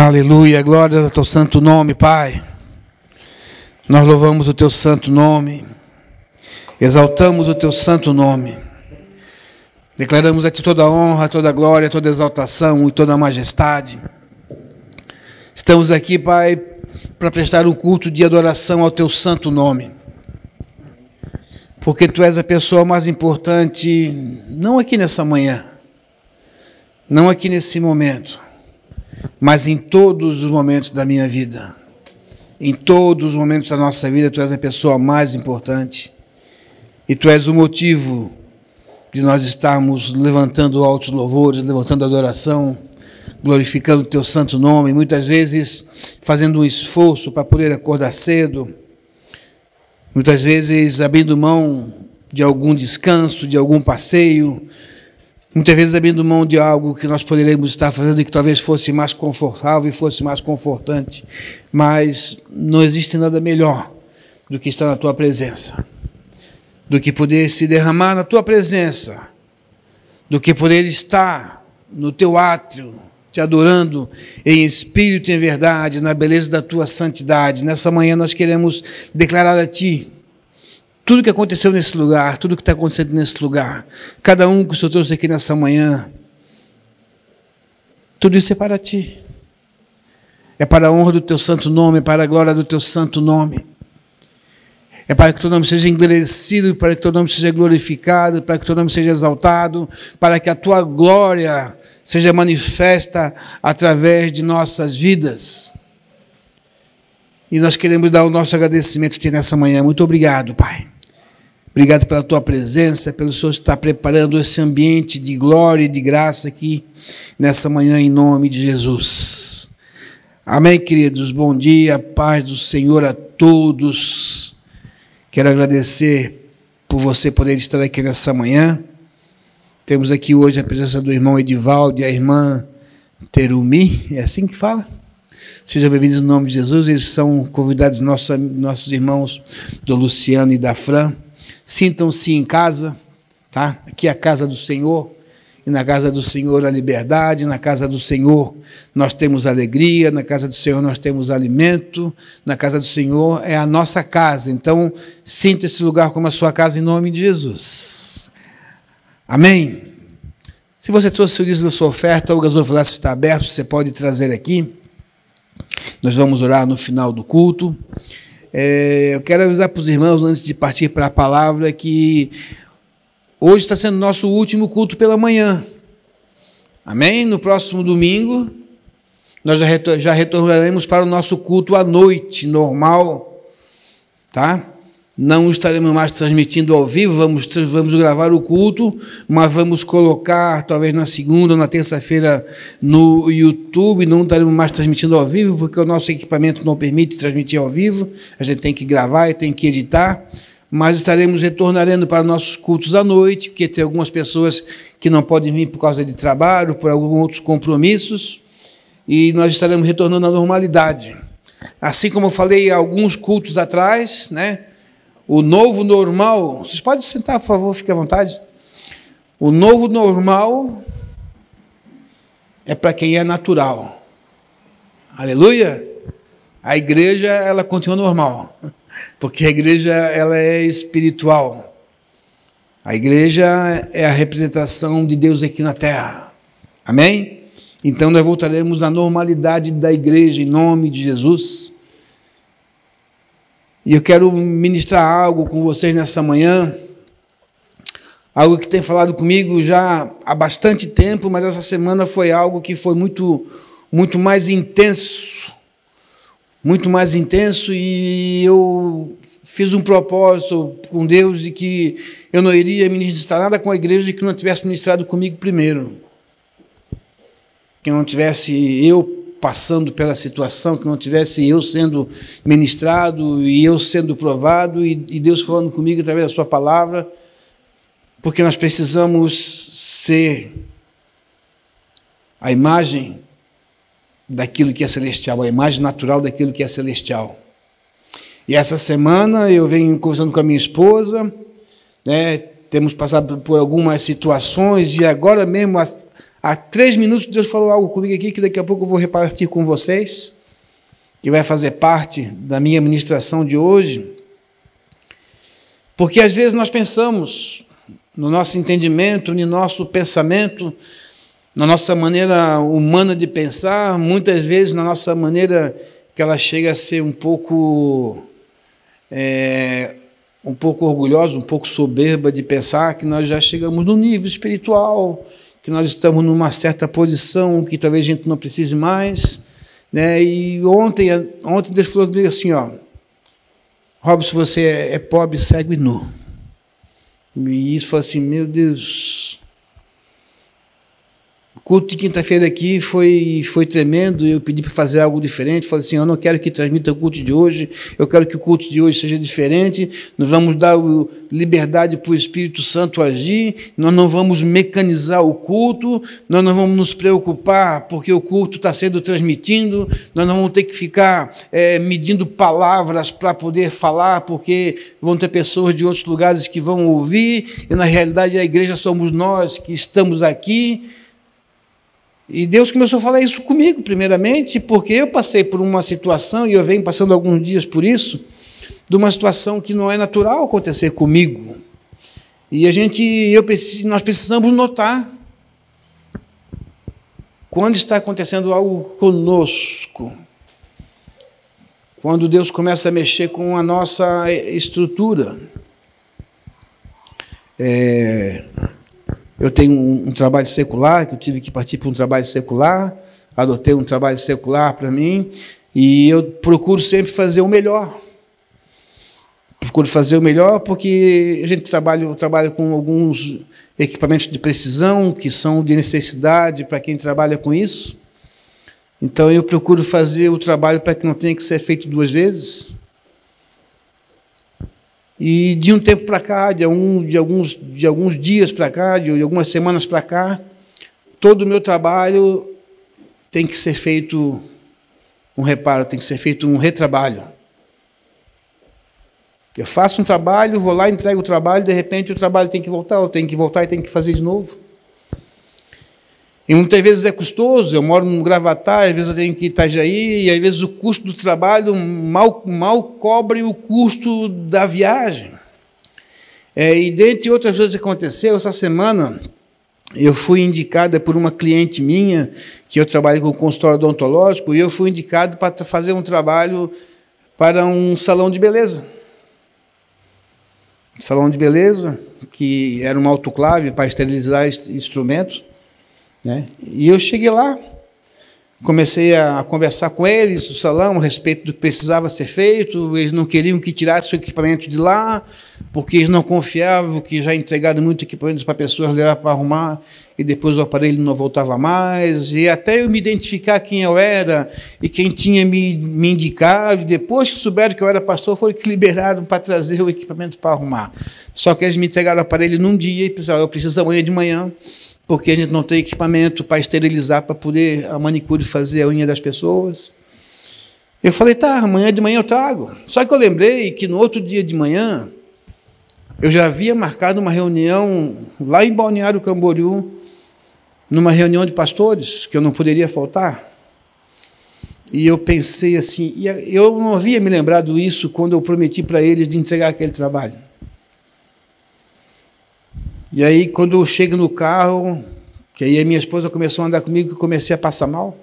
Aleluia, glória ao teu santo nome, Pai. Nós louvamos o teu santo nome, exaltamos o teu santo nome, declaramos a ti toda a honra, toda a glória, toda a exaltação e toda a majestade. Estamos aqui, Pai, para prestar um culto de adoração ao teu santo nome, porque tu és a pessoa mais importante, não aqui nessa manhã, não aqui nesse momento, mas em todos os momentos da minha vida. Em todos os momentos da nossa vida, tu és a pessoa mais importante. E tu és o motivo de nós estarmos levantando altos louvores, levantando adoração, glorificando o teu santo nome, muitas vezes fazendo um esforço para poder acordar cedo, muitas vezes abrindo mão de algum descanso, de algum passeio, muitas vezes abrindo mão de algo que nós poderíamos estar fazendo e que talvez fosse mais confortável e fosse mais confortante. Mas não existe nada melhor do que estar na tua presença, do que poder se derramar na tua presença, do que poder estar no teu átrio, te adorando em espírito e em verdade, na beleza da tua santidade. Nessa manhã nós queremos declarar a ti tudo que aconteceu nesse lugar, tudo que está acontecendo nesse lugar, cada um que o Senhor trouxe aqui nessa manhã, tudo isso é para ti. É para a honra do teu santo nome, é para a glória do teu santo nome. É para que o teu nome seja engrandecido, para que o teu nome seja glorificado, para que o teu nome seja exaltado, para que a tua glória seja manifesta através de nossas vidas. E nós queremos dar o nosso agradecimento a ti nessa manhã. Muito obrigado, Pai. Obrigado pela tua presença, pelo Senhor estar preparando esse ambiente de glória e de graça aqui nessa manhã, em nome de Jesus. Amém, queridos? Bom dia, paz do Senhor a todos. Quero agradecer por você poder estar aqui nessa manhã. Temos aqui hoje a presença do irmão Edivaldo e a irmã Terumi, é assim que fala? Sejam bem-vindos no nome de Jesus. Eles são convidados nossos irmãos do Luciano e da Fran. Sintam-se em casa, tá? Aqui é a casa do Senhor, e na casa do Senhor a liberdade, na casa do Senhor nós temos alegria, na casa do Senhor nós temos alimento, na casa do Senhor é a nossa casa. Então, sinta esse lugar como a sua casa em nome de Jesus. Amém? Se você trouxe o dízimo da sua oferta, o gasofilaço está aberto, você pode trazer aqui. Nós vamos orar no final do culto. Eu quero avisar para os irmãos, antes de partir para a palavra, que hoje está sendo nosso último culto pela manhã. Amém? No próximo domingo, nós já retornaremos para o nosso culto à noite, normal. Tá? Não estaremos mais transmitindo ao vivo, vamos gravar o culto, mas vamos colocar, talvez na segunda ou na terça-feira, no YouTube. Não estaremos mais transmitindo ao vivo, porque o nosso equipamento não permite transmitir ao vivo. A gente tem que gravar e tem que editar. Mas retornaremos para nossos cultos à noite, porque tem algumas pessoas que não podem vir por causa de trabalho, por alguns outros compromissos, e nós estaremos retornando à normalidade. Assim como eu falei alguns cultos atrás, né? O novo normal, vocês podem sentar, por favor, fique à vontade. O novo normal é para quem é natural. Aleluia! A igreja, ela continua normal, porque a igreja, ela é espiritual. A igreja é a representação de Deus aqui na terra. Amém? Então, nós voltaremos à normalidade da igreja, em nome de Jesus. E eu quero ministrar algo com vocês nessa manhã, algo que tem falado comigo já há bastante tempo, mas essa semana foi algo que foi muito mais intenso, e eu fiz um propósito com Deus de que eu não iria ministrar nada com a igreja que não tivesse ministrado comigo primeiro, que não tivesse eu passando pela situação, que não tivesse eu sendo ministrado e eu sendo provado e Deus falando comigo através da sua palavra, porque nós precisamos ser a imagem daquilo que é celestial, a imagem natural daquilo que é celestial. E essa semana eu venho conversando com a minha esposa, né, temos passado por algumas situações e agora mesmo Há 3 minutos Deus falou algo comigo aqui que daqui a pouco eu vou repartir com vocês, que vai fazer parte da minha ministração de hoje. Porque às vezes nós pensamos, no nosso entendimento, no nosso pensamento, na nossa maneira humana de pensar, muitas vezes na nossa maneira que ela chega a ser um pouco orgulhosa, um pouco soberba de pensar que nós já chegamos no nível espiritual, que nós estamos numa certa posição que talvez a gente não precise mais, né? E ontem Deus falou comigo assim, ó, Robson, você é pobre, cego e nu. E isso foi assim, meu Deus. O culto de quinta-feira aqui foi tremendo, eu pedi para fazer algo diferente, falei assim, eu não quero que transmita o culto de hoje, eu quero que o culto de hoje seja diferente, nós vamos dar liberdade para o Espírito Santo agir, nós não vamos mecanizar o culto, nós não vamos nos preocupar porque o culto está sendo transmitido, nós não vamos ter que ficar medindo palavras para poder falar, porque vão ter pessoas de outros lugares que vão ouvir, e na realidade a igreja somos nós que estamos aqui. E Deus começou a falar isso comigo, primeiramente, porque eu passei por uma situação, e eu venho passando alguns dias por isso, de uma situação que não é natural acontecer comigo. E nós precisamos notar quando está acontecendo algo conosco, quando Deus começa a mexer com a nossa estrutura. Eu tenho um trabalho secular, que eu tive que partir para um trabalho secular, adotei um trabalho secular para mim, e eu procuro sempre fazer o melhor. Procuro fazer o melhor porque a gente trabalha com alguns equipamentos de precisão, que são de necessidade para quem trabalha com isso. Então, eu procuro fazer o trabalho para que não tenha que ser feito 2 vezes. E de um tempo para cá, de alguns dias para cá, de algumas semanas para cá, todo o meu trabalho tem que ser feito um reparo, tem que ser feito um retrabalho. Eu faço um trabalho, vou lá, entrego o trabalho, de repente o trabalho tem que voltar, eu tenho que voltar e tenho que fazer de novo. E muitas vezes é custoso, eu moro no Gravatá, às vezes eu tenho que ir em Itajaí, e às vezes o custo do trabalho mal cobre o custo da viagem. E dentre outras coisas que aconteceu, essa semana eu fui indicada por uma cliente minha, que eu trabalho com consultório odontológico, e eu fui indicado para fazer um trabalho para um salão de beleza. Um salão de beleza, que era uma autoclave para esterilizar instrumentos. Né? E eu cheguei lá, comecei a conversar com eles, o salão, a respeito do que precisava ser feito. Eles não queriam que tirasse o equipamento de lá, porque eles não confiavam que já entregaram muito equipamento para pessoas levar para arrumar, e depois o aparelho não voltava mais. E até eu me identificar quem eu era e quem tinha me indicado, depois que souberam que eu era pastor, foram que liberaram para trazer o equipamento para arrumar. Só que eles me entregaram o aparelho num dia e pensaram, eu preciso amanhã de manhã, porque a gente não tem equipamento para esterilizar, para poder a manicure fazer a unha das pessoas. Eu falei, tá, amanhã de manhã eu trago. Só que eu lembrei que no outro dia de manhã, eu já havia marcado uma reunião lá em Balneário Camboriú, numa reunião de pastores, que eu não poderia faltar. E eu pensei assim, e eu não havia me lembrado isso quando eu prometi para eles de entregar aquele trabalho. E aí, quando eu chego no carro, que aí a minha esposa começou a andar comigo, que eu comecei a passar mal,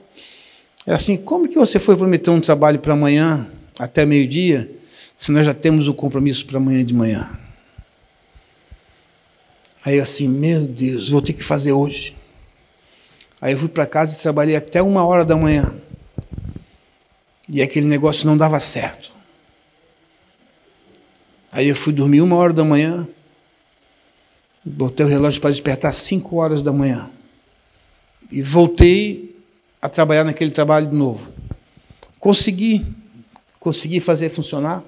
é assim, como que você foi prometer um trabalho para amanhã, até meio-dia, se nós já temos o compromisso para amanhã de manhã? Aí, assim, meu Deus, vou ter que fazer hoje. Aí eu fui para casa e trabalhei até 1h da manhã. E aquele negócio não dava certo. Aí eu fui dormir 1h da manhã, botei o relógio para despertar 5h da manhã. E voltei a trabalhar naquele trabalho de novo. Consegui fazer funcionar.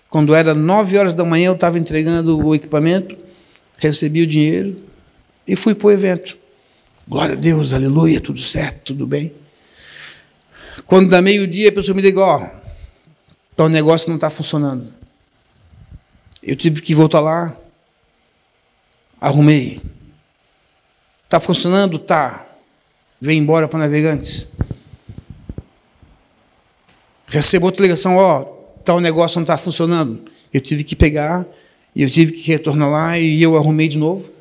Quando era 9h da manhã, eu estava entregando o equipamento, recebi o dinheiro e fui para o evento. Glória a Deus, aleluia, tudo certo, tudo bem. Quando dá meio-dia, a pessoa me liga, o negócio não está funcionando. Eu tive que voltar lá, arrumei. Está funcionando? Tá. vem embora para Navegantes. Recebo outra ligação, tal negócio não está funcionando. Eu tive que pegar, e eu tive que retornar lá, e eu arrumei de novo.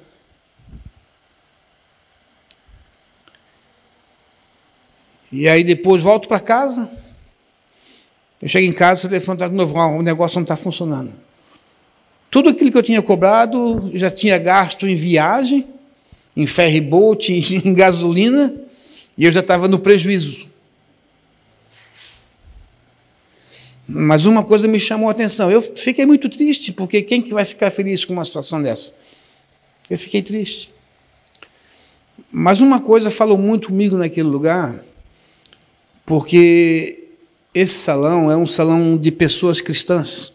E aí depois volto para casa. Eu chego em casa, o telefone está de novo, o negócio não está funcionando. Tudo aquilo que eu tinha cobrado, eu já tinha gasto em viagem, em ferry-boat, em gasolina, e eu já estava no prejuízo. Mas uma coisa me chamou a atenção. Eu fiquei muito triste, porque quem que vai ficar feliz com uma situação dessa? Eu fiquei triste. Mas uma coisa falou muito comigo naquele lugar, porque esse salão é um salão de pessoas cristãs.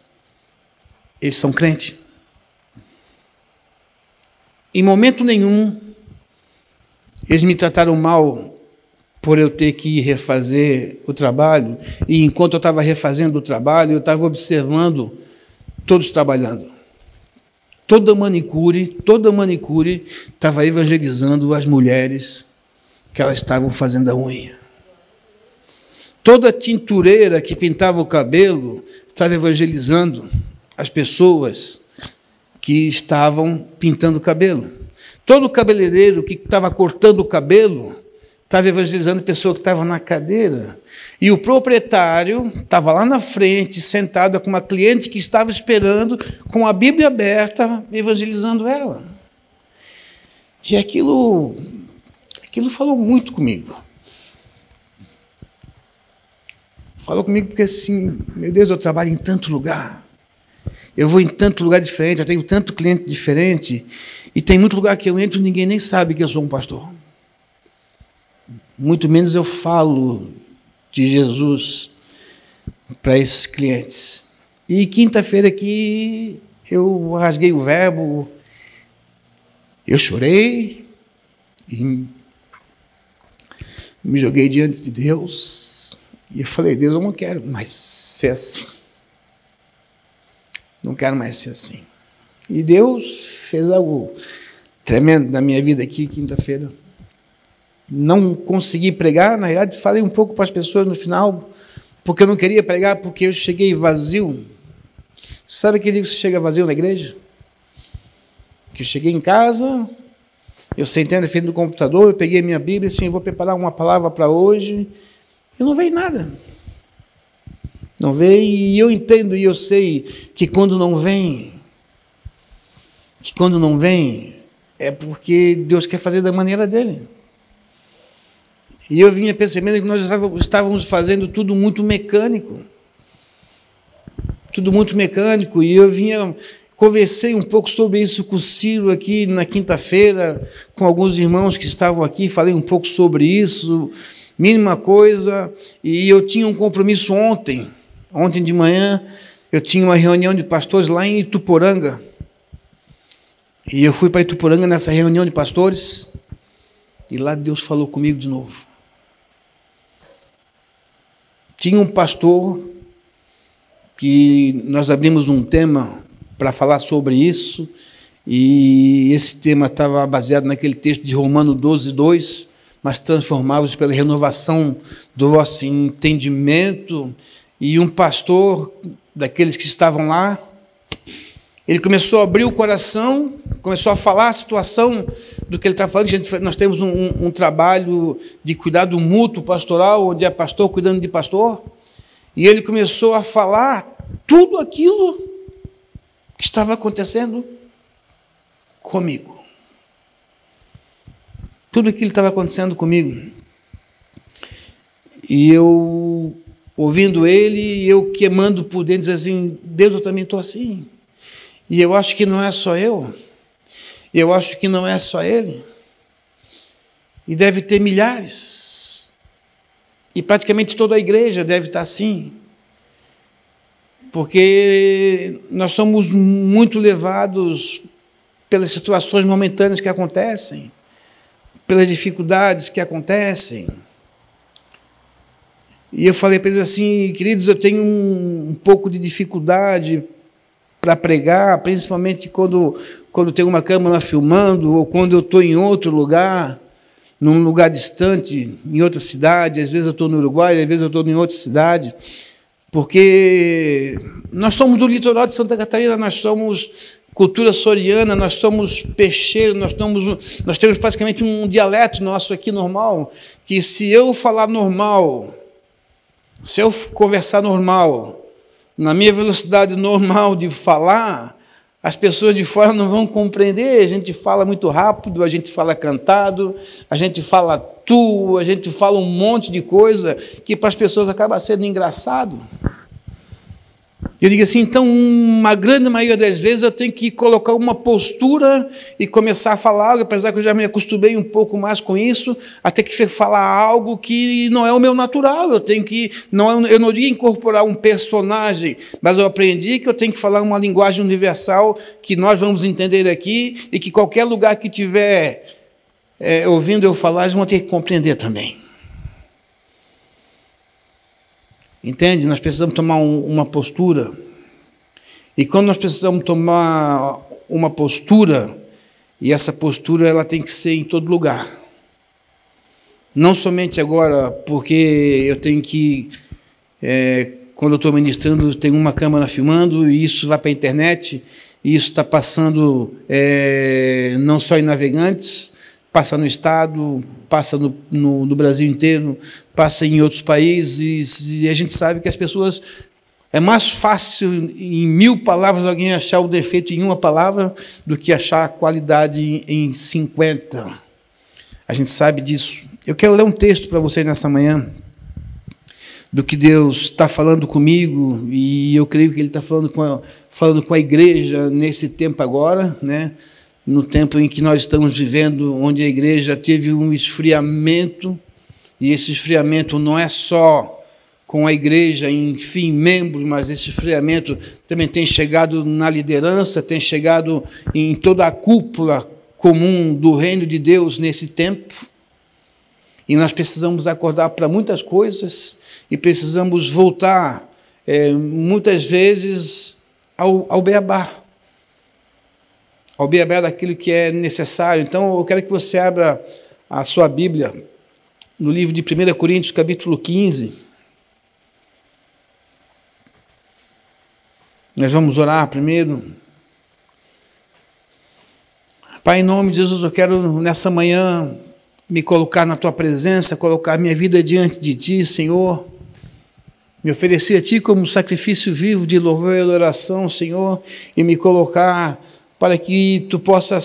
Eles são crentes. Em momento nenhum, eles me trataram mal por eu ter que refazer o trabalho, e enquanto eu estava refazendo o trabalho, eu estava observando todos trabalhando. Toda manicure estava evangelizando as mulheres que elas estavam fazendo a unha. Toda tintureira que pintava o cabelo estava evangelizando as pessoas que estavam pintando o cabelo. Todo cabeleireiro que estava cortando o cabelo estava evangelizando a pessoa que estava na cadeira. E o proprietário estava lá na frente, sentado com uma cliente que estava esperando, com a Bíblia aberta, evangelizando ela. E aquilo falou muito comigo. Falou comigo porque, assim, meu Deus, eu trabalho em tanto lugar. Eu vou em tanto lugar diferente, eu tenho tanto cliente diferente, e tem muito lugar que eu entro e ninguém nem sabe que eu sou um pastor. Muito menos eu falo de Jesus para esses clientes. E quinta-feira aqui eu rasguei o verbo, eu chorei e me joguei diante de Deus e eu falei, Deus, eu não quero mais ser assim. Não quero mais ser assim. E Deus fez algo tremendo na minha vida aqui quinta-feira. Não consegui pregar, na realidade, falei um pouco para as pessoas no final, porque eu não queria pregar, porque eu cheguei vazio. Sabe aquele dia que você chega vazio na igreja? Que eu cheguei em casa, eu sentei na frente do computador, eu peguei a minha Bíblia, assim, eu vou preparar uma palavra para hoje, e não veio nada. Não veio, e eu entendo, e eu sei que quando não vem, é porque Deus quer fazer da maneira dele. E eu vinha percebendo que nós estávamos fazendo tudo muito mecânico. Tudo muito mecânico. E eu conversei um pouco sobre isso com o Ciro aqui na quinta-feira, com alguns irmãos que estavam aqui, falei um pouco sobre isso, mínima coisa. E eu tinha um compromisso ontem de manhã, eu tinha uma reunião de pastores lá em Ituporanga. E eu fui para Ituporanga nessa reunião de pastores, e lá Deus falou comigo de novo. Tinha um pastor que nós abrimos um tema para falar sobre isso, e esse tema estava baseado naquele texto de Romanos 12:2, mas transformá-vos pela renovação do vosso entendimento. E um pastor daqueles que estavam lá, ele começou a abrir o coração, começou a falar a situação do que ele está falando. Nós temos um trabalho de cuidado mútuo pastoral, onde é pastor cuidando de pastor, e ele começou a falar tudo aquilo que estava acontecendo comigo. Tudo aquilo que estava acontecendo comigo. E eu, ouvindo ele, eu queimando por dentro, dizendo assim, Deus, eu também estou assim. E eu acho que não é só eu. Eu acho que não é só ele. E deve ter milhares. E praticamente toda a igreja deve estar assim. Porque nós somos muito levados pelas situações momentâneas que acontecem, pelas dificuldades que acontecem. E eu falei para eles assim, queridos, eu tenho um pouco de dificuldade para pregar, principalmente quando tem uma câmera filmando, ou quando eu estou em outro lugar, num lugar distante, em outra cidade, às vezes eu estou no Uruguai, às vezes eu estou em outra cidade, porque nós somos do litoral de Santa Catarina, nós somos cultura soriana, nós somos peixeiros, nós temos praticamente um dialeto nosso aqui normal, que se eu falar normal, se eu conversar normal, na minha velocidade normal de falar, as pessoas de fora não vão compreender. A gente fala muito rápido, a gente fala cantado, a gente fala tu, a gente fala um monte de coisa que para as pessoas acaba sendo engraçado. Eu digo assim, então, uma grande maioria das vezes eu tenho que colocar uma postura e começar a falar algo, apesar que eu já me acostumei um pouco mais com isso, até que falar algo que não é o meu natural. Eu tenho que, eu não iria incorporar um personagem, mas eu aprendi que eu tenho que falar uma linguagem universal que nós vamos entender aqui e que qualquer lugar que tiver ouvindo eu falar, eles vão ter que compreender também. Entende? Nós precisamos tomar uma postura. E quando nós precisamos tomar uma postura, e essa postura ela tem que ser em todo lugar. Não somente agora, porque eu tenho que, quando eu estou ministrando, tem uma câmera filmando, e isso vai para a internet, e isso está passando não só em Navegantes, passa no Estado, passa no Brasil inteiro, passa em outros países, e a gente sabe que as pessoas... É mais fácil, em 1000 palavras, alguém achar o defeito em uma palavra do que achar a qualidade em 50. A gente sabe disso. Eu quero ler um texto para vocês nessa manhã, do que Deus está falando comigo, e eu creio que Ele está falando com a igreja nesse tempo agora, né? No tempo em que nós estamos vivendo, onde a igreja teve um esfriamento, e esse esfriamento não é só com a igreja, enfim, membros, mas esse esfriamento também tem chegado na liderança, tem chegado em toda a cúpula comum do reino de Deus nesse tempo, e nós precisamos acordar para muitas coisas, e precisamos voltar, muitas vezes, ao beabá, daquilo que é necessário. Então, eu quero que você abra a sua Bíblia no livro de 1 Coríntios, capítulo 15. Nós vamos orar primeiro. Pai, em nome de Jesus, eu quero, nessa manhã, me colocar na Tua presença, colocar minha vida diante de Ti, Senhor, me oferecer a Ti como sacrifício vivo de louvor e adoração, Senhor, e me colocar para que Tu possa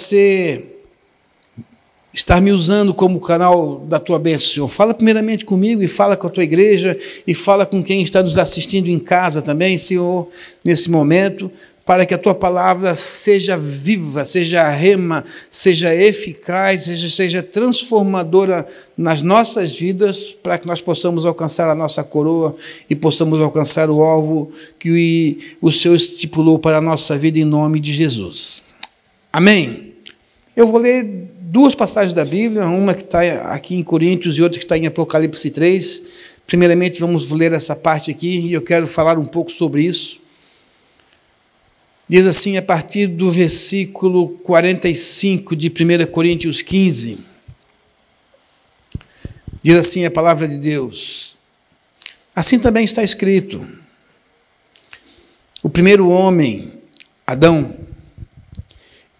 estar me usando como canal da Tua bênção, Senhor. Fala primeiramente comigo e fala com a Tua igreja e fala com quem está nos assistindo em casa também, Senhor, nesse momento, para que a Tua palavra seja viva, seja rema, seja eficaz, seja transformadora nas nossas vidas, para que nós possamos alcançar a nossa coroa e possamos alcançar o alvo que o Senhor estipulou para a nossa vida, em nome de Jesus. Amém? Eu vou ler 2 passagens da Bíblia, uma que está aqui em Coríntios e outra que está em Apocalipse 3. Primeiramente, vamos ler essa parte aqui, e eu quero falar um pouco sobre isso. Diz assim, a partir do versículo 45 de 1 Coríntios 15, diz assim a palavra de Deus: assim também está escrito, o primeiro homem, Adão,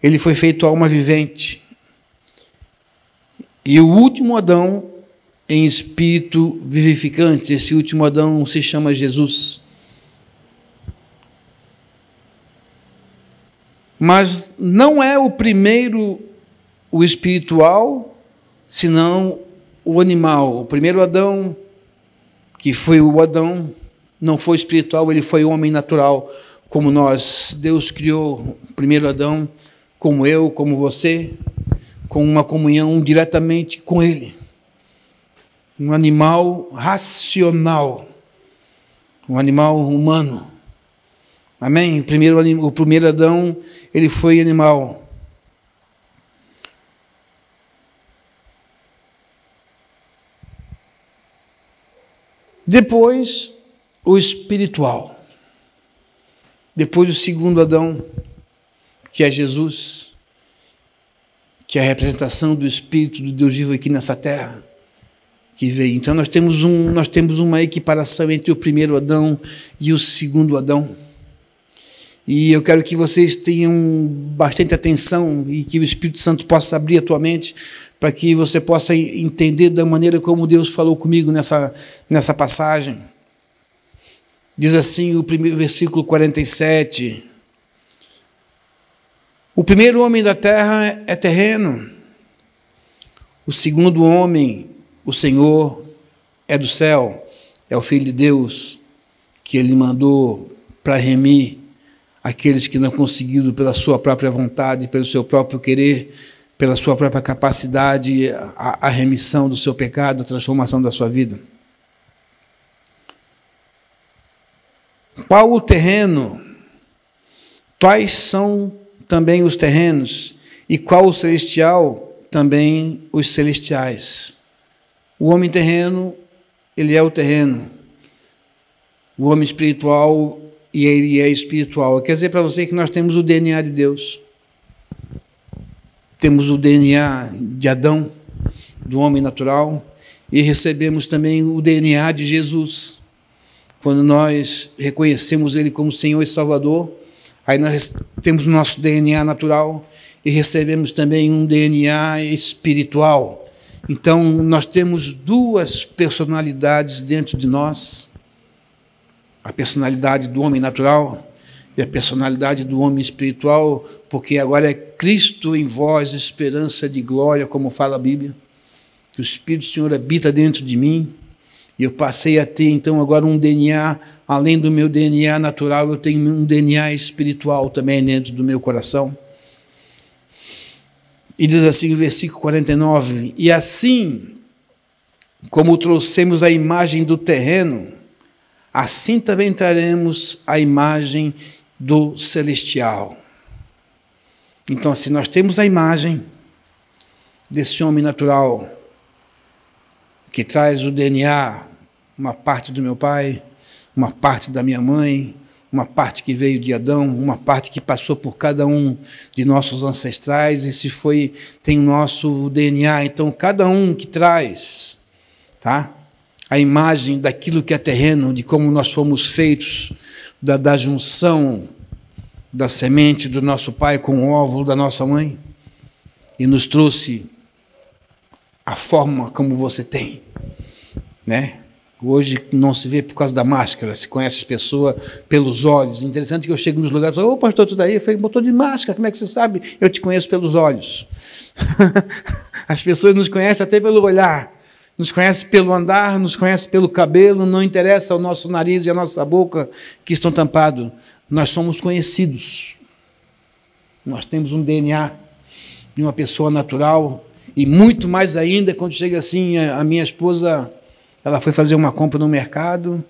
ele foi feito alma vivente, e o último Adão em espírito vivificante. Esse último Adão se chama Jesus. Mas não é o primeiro o espiritual, senão o animal. O primeiro Adão, que foi o Adão, não foi espiritual, ele foi homem natural, como nós. Deus criou o primeiro Adão, como eu, como você, com uma comunhão diretamente com Ele. Um animal racional, um animal humano. Amém? O primeiro Adão, ele foi animal. Depois, o espiritual. Depois, o segundo Adão, que é Jesus, que é a representação do Espírito do Deus vivo aqui nessa terra, que veio. Então nós temos uma equiparação entre o primeiro Adão e o segundo Adão. E eu quero que vocês tenham bastante atenção e que o Espírito Santo possa abrir a tua mente para que você possa entender da maneira como Deus falou comigo nessa passagem. Diz assim o primeiro versículo 47. O primeiro homem da terra é terreno. O segundo homem, o Senhor, é do céu. É o Filho de Deus que Ele mandou para remir aqueles que não conseguiram pela sua própria vontade, pelo seu próprio querer, pela sua própria capacidade, a remissão do seu pecado, a transformação da sua vida. Qual o terreno? Quais são também os terrenos? E qual o celestial? Também os celestiais. O homem terreno, ele é o terreno. O homem espiritual, e ele é espiritual. Quer dizer para você que nós temos o DNA de Deus. Temos o DNA de Adão, do homem natural, e recebemos também o DNA de Jesus. Quando nós reconhecemos Ele como Senhor e Salvador, aí nós temos o nosso DNA natural e recebemos também um DNA espiritual. Então, nós temos duas personalidades dentro de nós. A personalidade do homem natural e a personalidade do homem espiritual, porque agora é Cristo em vós, esperança de glória, como fala a Bíblia. Que o Espírito do Senhor habita dentro de mim, e eu passei a ter, então, agora um DNA, além do meu DNA natural, eu tenho um DNA espiritual também dentro do meu coração. E diz assim o versículo 49, e assim como trouxemos a imagem do terreno, assim também traremos a imagem do celestial. Então, assim, nós temos a imagem desse homem natural, que traz o DNA, uma parte do meu pai, uma parte da minha mãe, uma parte que veio de Adão, uma parte que passou por cada um de nossos ancestrais, e tem o nosso DNA. Então, cada um que traz, tá? A imagem daquilo que é terreno, de como nós fomos feitos, da junção da semente do nosso pai com o óvulo da nossa mãe, e nos trouxe a forma como você tem, né? Hoje não se vê por causa da máscara, se conhece as pessoas pelos olhos. Interessante que eu chego nos lugares e falo, ô pastor, tu daí? Eu falei, botou de máscara, como é que você sabe? Eu te conheço pelos olhos. As pessoas nos conhecem até pelo olhar, nos conhecem pelo andar, nos conhecem pelo cabelo, não interessa o nosso nariz e a nossa boca que estão tampados. Nós somos conhecidos. Nós temos um DNA de uma pessoa natural, e muito mais ainda quando chega assim, a minha esposa, ela foi fazer uma compra no mercado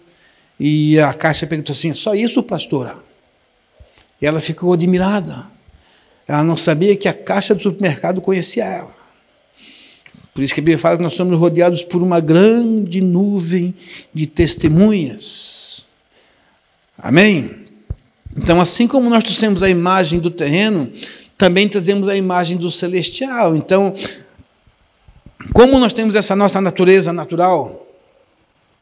e a caixa perguntou assim, só isso, pastora? E ela ficou admirada. Ela não sabia que a caixa do supermercado conhecia ela. Por isso que a Bíblia fala que nós somos rodeados por uma grande nuvem de testemunhas. Amém? Então, assim como nós trouxemos a imagem do terreno, também trazemos a imagem do celestial. Então, como nós temos essa nossa natureza natural,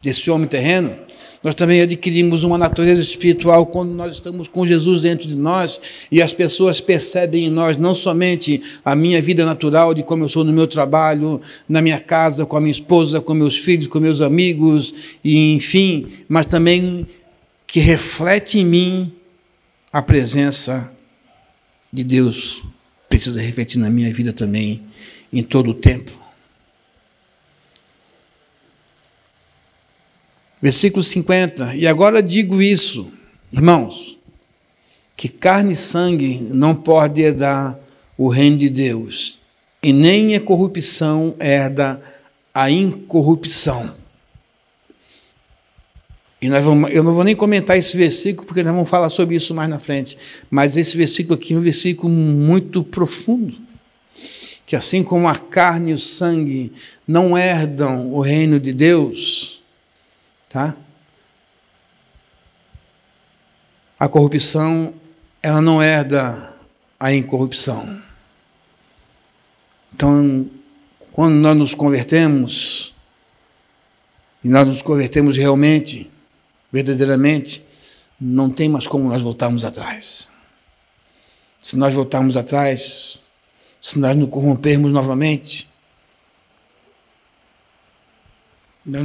desse homem terreno, nós também adquirimos uma natureza espiritual quando nós estamos com Jesus dentro de nós, e as pessoas percebem em nós não somente a minha vida natural, de como eu sou no meu trabalho, na minha casa, com a minha esposa, com meus filhos, com meus amigos, e enfim, mas também que reflete em mim a presença de Deus. Precisa refletir na minha vida também, em todo o tempo. Versículo 50, e agora digo isso, irmãos, que carne e sangue não pode herdar o reino de Deus, e nem a corrupção herda a incorrupção. E eu não vou nem comentar esse versículo, porque nós vamos falar sobre isso mais na frente, mas esse versículo aqui é um versículo muito profundo, que assim como a carne e o sangue não herdam o reino de Deus, tá? A corrupção, ela não herda a incorrupção. Então, quando nós nos convertemos, e nós nos convertemos realmente, verdadeiramente, não tem mais como nós voltarmos atrás. Se nós voltarmos atrás, se nós nos corrompermos novamente, nós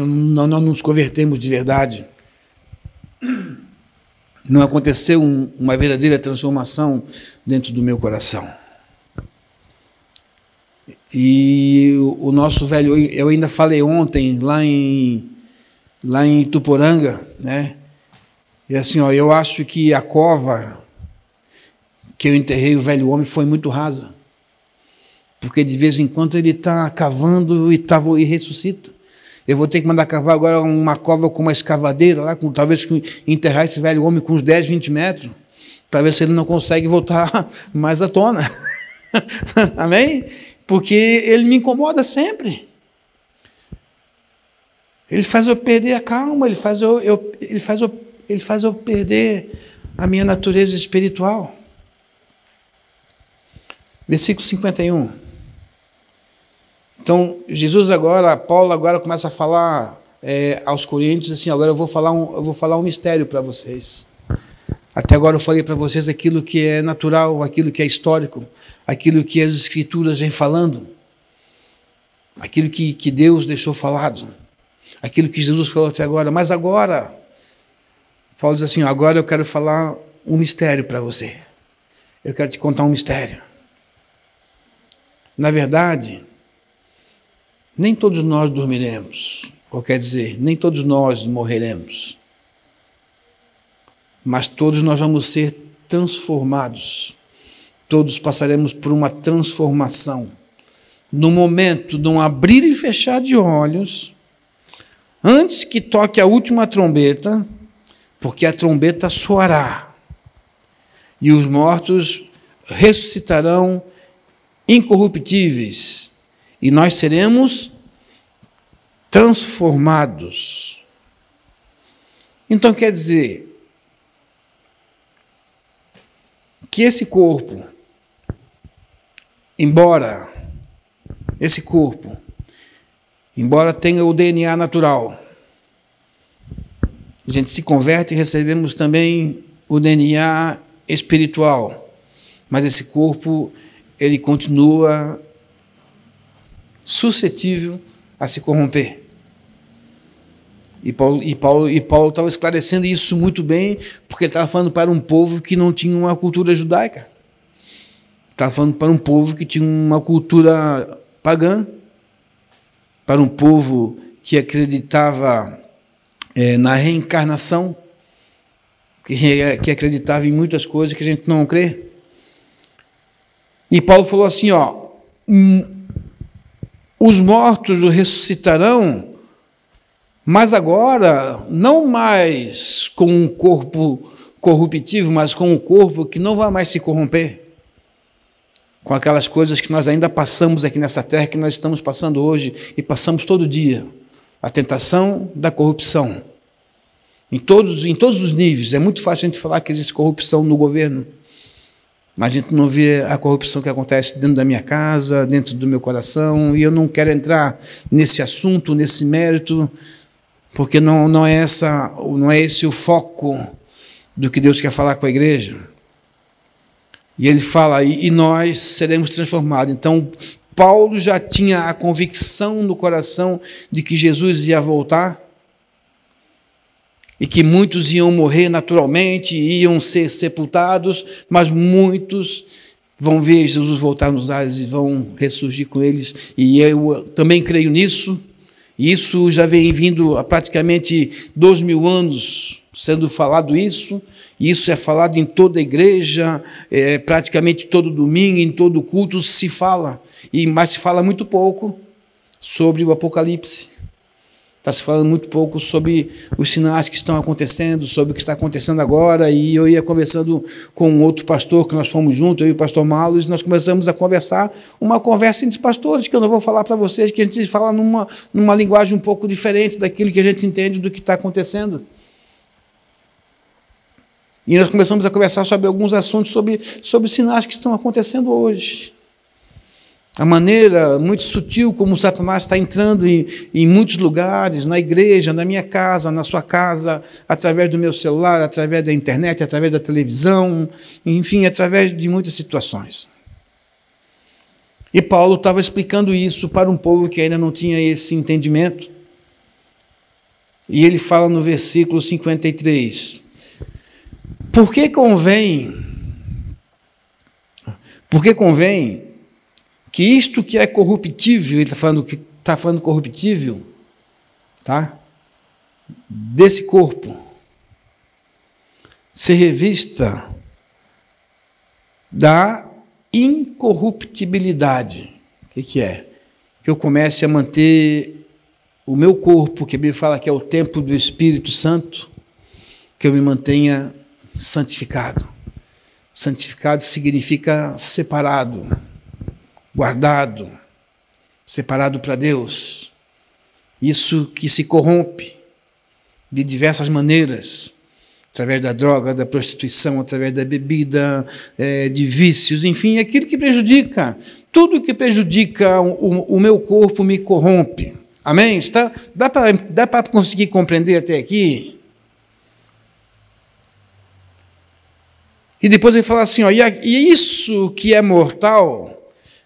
não nos convertemos de verdade. Não aconteceu uma verdadeira transformação dentro do meu coração. E o nosso velho, eu ainda falei ontem, lá em Ituporanga, né? E assim, ó, eu acho que a cova que eu enterrei o velho homem foi muito rasa. Porque de vez em quando ele está cavando e ressuscita. Eu vou ter que mandar cavar agora uma cova com uma escavadeira, lá, talvez enterrar esse velho homem com uns 10, 20 metros, para ver se ele não consegue voltar mais à tona. Amém? Porque ele me incomoda sempre. Ele faz eu perder a calma, ele faz eu perder a minha natureza espiritual. Versículo 51. Então, Paulo agora começa a falar aos coríntios assim, agora eu vou falar um mistério para vocês. Até agora eu falei para vocês aquilo que é natural, aquilo que é histórico, aquilo que as Escrituras vêm falando, aquilo que Deus deixou falado, aquilo que Jesus falou até agora. Mas agora, Paulo diz assim, agora eu quero falar um mistério para você. Eu quero te contar um mistério. Na verdade, nem todos nós dormiremos, ou quer dizer, nem todos nós morreremos, mas todos nós vamos ser transformados, todos passaremos por uma transformação, no momento, num abrir e fechar de olhos, antes que toque a última trombeta, porque a trombeta soará, e os mortos ressuscitarão incorruptíveis, e nós seremos transformados. Então quer dizer que esse corpo, embora tenha o DNA natural, a gente se converte e recebemos também o DNA espiritual, mas esse corpo, ele continua suscetível a se corromper. E Paulo estava esclarecendo isso muito bem, porque ele estava falando para um povo que não tinha uma cultura judaica. Estava falando para um povo que tinha uma cultura pagã, para um povo que acreditava na reencarnação, que acreditava em muitas coisas que a gente não crê. E Paulo falou assim, ó, os mortos ressuscitarão, mas agora, não mais com um corpo corruptível, mas com um corpo que não vai mais se corromper, com aquelas coisas que nós ainda passamos aqui nessa terra, que nós estamos passando hoje e passamos todo dia, a tentação da corrupção, em todos os níveis. É muito fácil a gente falar que existe corrupção no governo, mas a gente não vê a corrupção que acontece dentro da minha casa, dentro do meu coração, e eu não quero entrar nesse assunto, nesse mérito, porque não é esse o foco do que Deus quer falar com a igreja. E ele fala, e nós seremos transformados. Então, Paulo já tinha a convicção no coração de que Jesus ia voltar, e que muitos iam morrer naturalmente, iam ser sepultados, mas muitos vão ver Jesus voltar nos ares e vão ressurgir com eles, e eu também creio nisso. E isso já vem vindo há praticamente 2000 anos sendo falado isso, e isso é falado em toda a igreja, praticamente todo domingo, em todo culto se fala, mas se fala muito pouco sobre o Apocalipse. Está se falando muito pouco sobre os sinais que estão acontecendo, sobre o que está acontecendo agora. E eu ia conversando com um outro pastor, que nós fomos juntos, eu e o pastor Malos, e nós começamos a conversar, uma conversa entre pastores, que eu não vou falar para vocês, que a gente fala numa linguagem um pouco diferente daquilo que a gente entende do que está acontecendo. E nós começamos a conversar sobre alguns assuntos, sobre sinais que estão acontecendo hoje. A maneira muito sutil como Satanás está entrando em muitos lugares, na igreja, na minha casa, na sua casa, através do meu celular, através da internet, através da televisão, enfim, através de muitas situações. E Paulo estava explicando isso para um povo que ainda não tinha esse entendimento. E ele fala no versículo 53, Porque convém que isto que é corruptível, ele está falando corruptível, tá? Desse corpo, se revista da incorruptibilidade. O que é? Que eu comece a manter o meu corpo, que a Bíblia fala que é o templo do Espírito Santo, que eu me mantenha santificado. Santificado significa separado, guardado, separado para Deus. Isso que se corrompe de diversas maneiras, através da droga, da prostituição, através da bebida, de vícios, enfim, aquilo que prejudica. Tudo que prejudica o meu corpo me corrompe. Amém? Dá para conseguir compreender até aqui? E depois ele fala assim, e isso que é mortal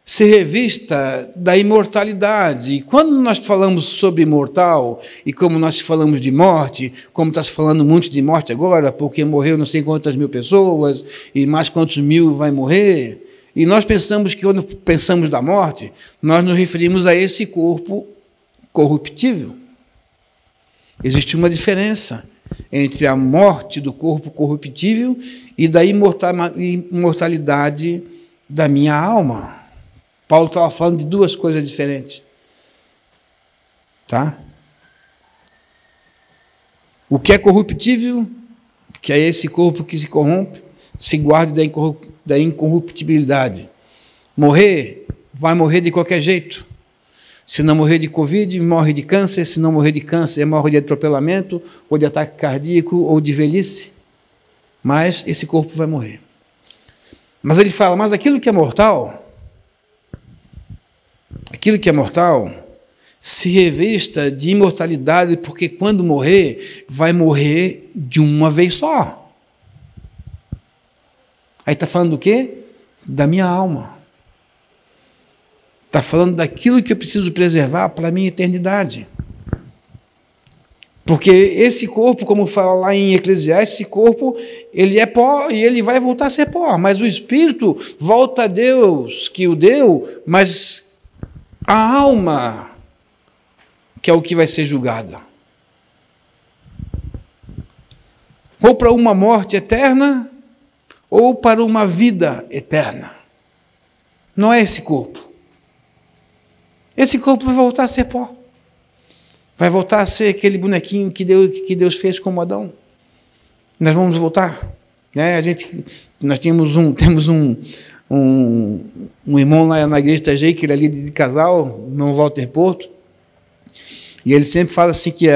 se revista da imortalidade. E quando nós falamos sobre mortal, e como nós falamos de morte, como está se falando muito de morte agora, porque morreu não sei quantas mil pessoas, e mais quantos mil vai morrer, e nós pensamos que quando pensamos da morte, nós nos referimos a esse corpo corruptível. Existe uma diferença entre a morte do corpo corruptível e da imortalidade da minha alma. Paulo estava falando de duas coisas diferentes. Tá? O que é corruptível, que é esse corpo que se corrompe, se guarde da incorruptibilidade. Morrer, vai morrer de qualquer jeito. Se não morrer de Covid, morre de câncer. Se não morrer de câncer, morre de atropelamento, ou de ataque cardíaco, ou de velhice. Mas esse corpo vai morrer. Mas ele fala, mas aquilo que é mortal se revista de imortalidade, porque quando morrer, vai morrer de uma vez só. Aí está falando do quê? Da minha alma. Está falando daquilo que eu preciso preservar para a minha eternidade. Porque esse corpo, como fala lá em Eclesiastes, esse corpo, ele é pó e ele vai voltar a ser pó. Mas o espírito volta a Deus, que o deu, mas a alma, que é o que vai ser julgada. Ou para uma morte eterna, ou para uma vida eterna. Não é esse corpo. Esse corpo vai voltar a ser pó. Vai voltar a ser aquele bonequinho que Deus fez como Adão. Nós vamos voltar. Né? Nós temos um irmão lá na igreja da Itajaí, que ele é líder de casal, o irmão Walter Porto, e ele sempre fala assim que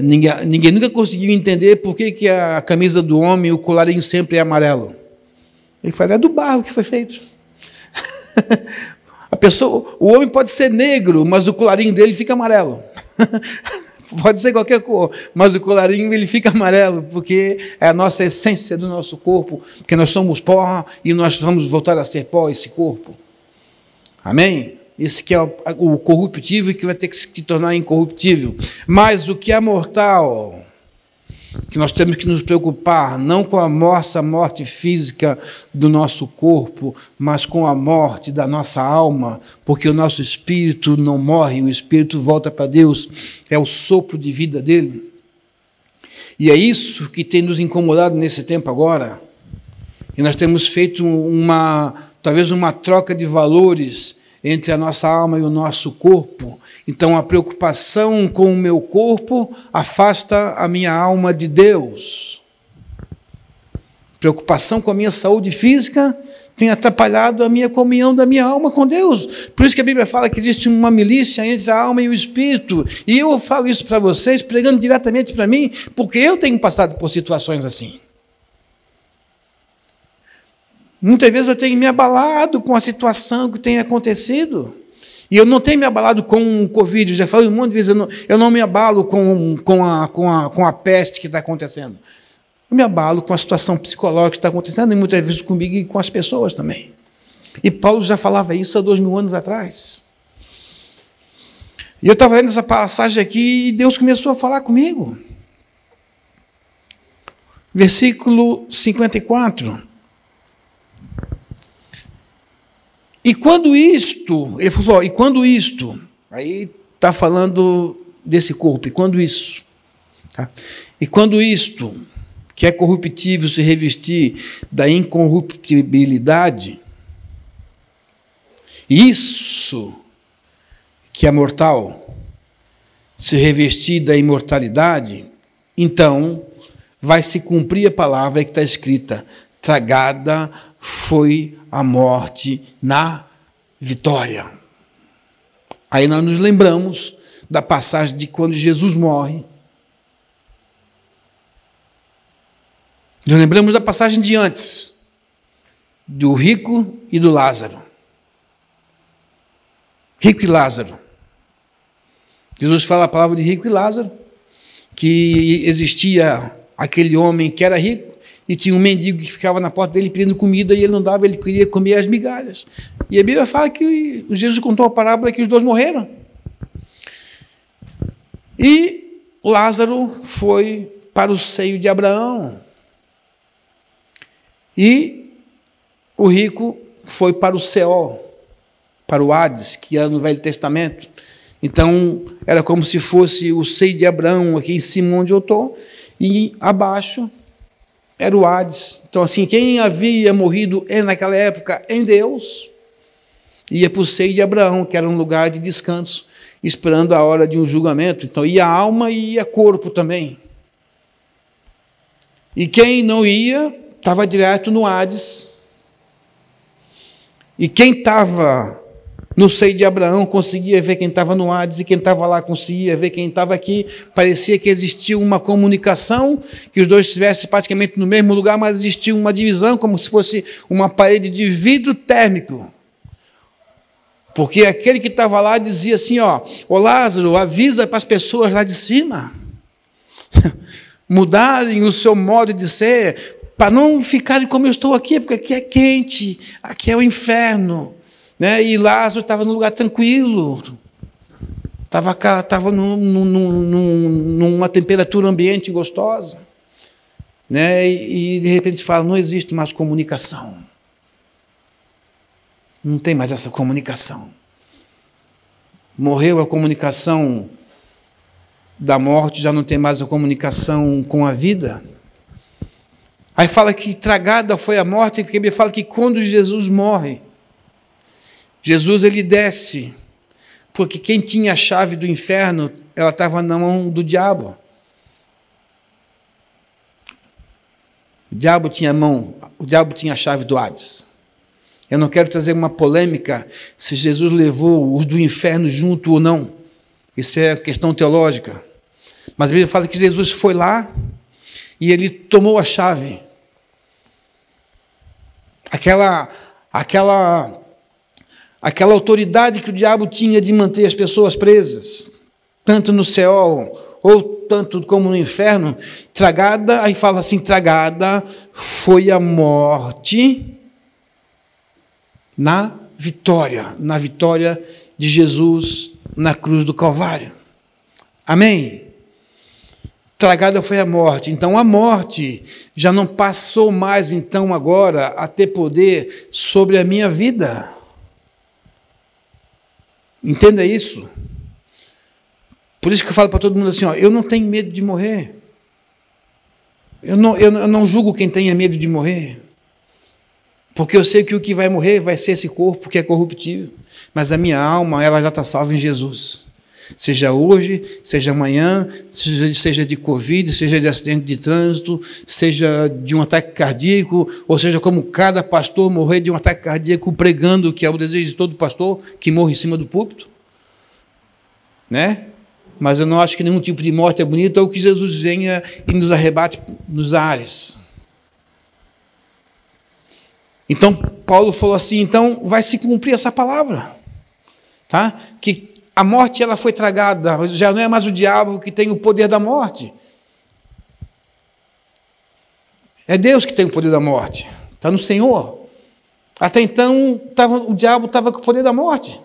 ninguém nunca conseguiu entender por que a camisa do homem, o colarinho sempre é amarelo. Ele fala, é do barro que foi feito. O homem pode ser negro, mas o colarinho dele fica amarelo. Pode ser qualquer cor, mas o colarinho ele fica amarelo, porque é a nossa essência do nosso corpo, porque nós somos pó e nós vamos voltar a ser pó, esse corpo. Amém? Esse que é o corruptível e que vai ter que se tornar incorruptível. Mas o que é mortal, que nós temos que nos preocupar, não com a nossa morte física do nosso corpo, mas com a morte da nossa alma, porque o nosso espírito não morre, o espírito volta para Deus, é o sopro de vida dele. E é isso que tem nos incomodado nesse tempo agora. E nós temos feito talvez uma troca de valores entre a nossa alma e o nosso corpo. Então, a preocupação com o meu corpo afasta a minha alma de Deus. Preocupação com a minha saúde física tem atrapalhado a minha comunhão da minha alma com Deus. Por isso que a Bíblia fala que existe uma milícia entre a alma e o espírito. E eu falo isso para vocês, pregando diretamente para mim, porque eu tenho passado por situações assim. Muitas vezes eu tenho me abalado com a situação que tem acontecido. E eu não tenho me abalado com o Covid, eu já falei um monte de vezes, eu não me abalo com a peste que está acontecendo. Eu me abalo com a situação psicológica que está acontecendo, e muitas vezes comigo e com as pessoas também. E Paulo já falava isso há 2000 anos atrás. E eu estava lendo essa passagem aqui e Deus começou a falar comigo. Versículo 54. E quando isto, ele falou, e quando isto, aí está falando desse corpo, e quando isso, tá? E quando isto, que é corruptível, se revestir da incorruptibilidade, isso, que é mortal, se revestir da imortalidade, então vai se cumprir a palavra que está escrita, tragada foi a morte na vitória. Aí nós nos lembramos da passagem de quando Jesus morre. Nos lembramos da passagem de antes, do rico e do Lázaro. Rico e Lázaro. Jesus fala a palavra de rico e Lázaro, que existia aquele homem que era rico, e tinha um mendigo que ficava na porta dele pedindo comida, e ele não dava, ele queria comer as migalhas. E a Bíblia fala que Jesus contou a parábola que os dois morreram. E Lázaro foi para o seio de Abraão. E o rico foi para o Seol, para o Hades, que era no Velho Testamento. Então, era como se fosse o seio de Abraão, aqui em cima onde eu estou, e abaixo era o Hades. Então, assim, quem havia morrido naquela época em Deus, ia para o seio de Abraão, que era um lugar de descanso, esperando a hora de um julgamento. Então, ia alma e ia corpo também. E quem não ia, estava direto no Hades. E quem estava no seio de Abraão conseguia ver quem estava no Hades, e quem estava lá conseguia ver quem estava aqui. Parecia que existia uma comunicação, que os dois estivessem praticamente no mesmo lugar, mas existia uma divisão, como se fosse uma parede de vidro térmico. Porque aquele que estava lá dizia assim, ô Lázaro, avisa para as pessoas lá de cima mudarem o seu modo de ser, para não ficarem como eu estou aqui, porque aqui é quente, aqui é o inferno. Né? E Lázaro estava num lugar tranquilo, estava numa temperatura ambiente gostosa. Né? E de repente fala, não existe mais comunicação. Não tem mais essa comunicação. Morreu a comunicação da morte, já não tem mais a comunicação com a vida. Aí fala que tragada foi a morte, porque ele fala que quando Jesus morre, Jesus ele desce, porque quem tinha a chave do inferno, ela estava na mão do diabo. O diabo tinha a chave do Hades. Eu não quero trazer uma polêmica se Jesus levou os do inferno junto ou não. Isso é questão teológica. Mas a Bíblia fala que Jesus foi lá e ele tomou a chave. Aquela autoridade que o diabo tinha de manter as pessoas presas, tanto no Seol ou tanto como no inferno, tragada, aí fala assim, tragada foi a morte na vitória de Jesus na cruz do Calvário. Amém? Tragada foi a morte. Então, a morte já não passou mais, então, agora, a ter poder sobre a minha vida. Entenda isso. Por isso que eu falo para todo mundo assim, eu não tenho medo de morrer. Eu não julgo quem tenha medo de morrer. Porque eu sei que o que vai morrer vai ser esse corpo que é corruptível. Mas a minha alma, ela já está salva em Jesus. Seja hoje, seja amanhã, seja de Covid, seja de acidente de trânsito, seja de um ataque cardíaco, ou seja, como cada pastor morrer de um ataque cardíaco pregando, que é o desejo de todo pastor, que morre em cima do púlpito. Né? Mas eu não acho que nenhum tipo de morte é bonita, ou que Jesus venha e nos arrebate nos ares. Então, Paulo falou assim, então vai se cumprir essa palavra, tá? Que a morte ela foi tragada, já não é mais o diabo que tem o poder da morte. É Deus que tem o poder da morte, está no Senhor. Até então, o diabo estava com o poder da morte.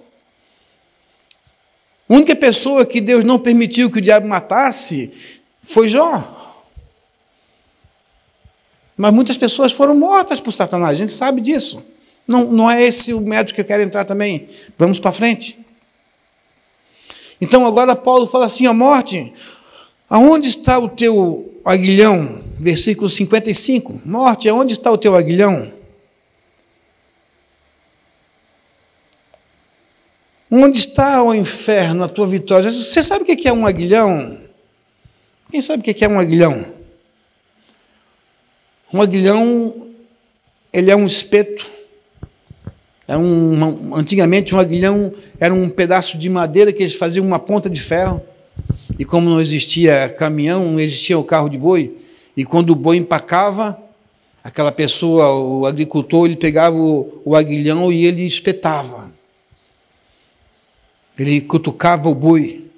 A única pessoa que Deus não permitiu que o diabo matasse foi Jó. Mas muitas pessoas foram mortas por Satanás, a gente sabe disso. Não é esse o método que eu quero entrar também. Vamos para frente. Então agora Paulo fala assim, ó, morte, aonde está o teu aguilhão? Versículo 55. Morte, aonde está o teu aguilhão? Onde está o inferno, a tua vitória? Você sabe o que é um aguilhão? Quem sabe o que é um aguilhão? Um aguilhão, ele é um espeto. Antigamente, um aguilhão era um pedaço de madeira que eles faziam uma ponta de ferro. E como não existia caminhão, não existia o carro de boi. E quando o boi empacava, aquela pessoa, o agricultor, ele pegava o aguilhão e ele espetava. Ele cutucava o boi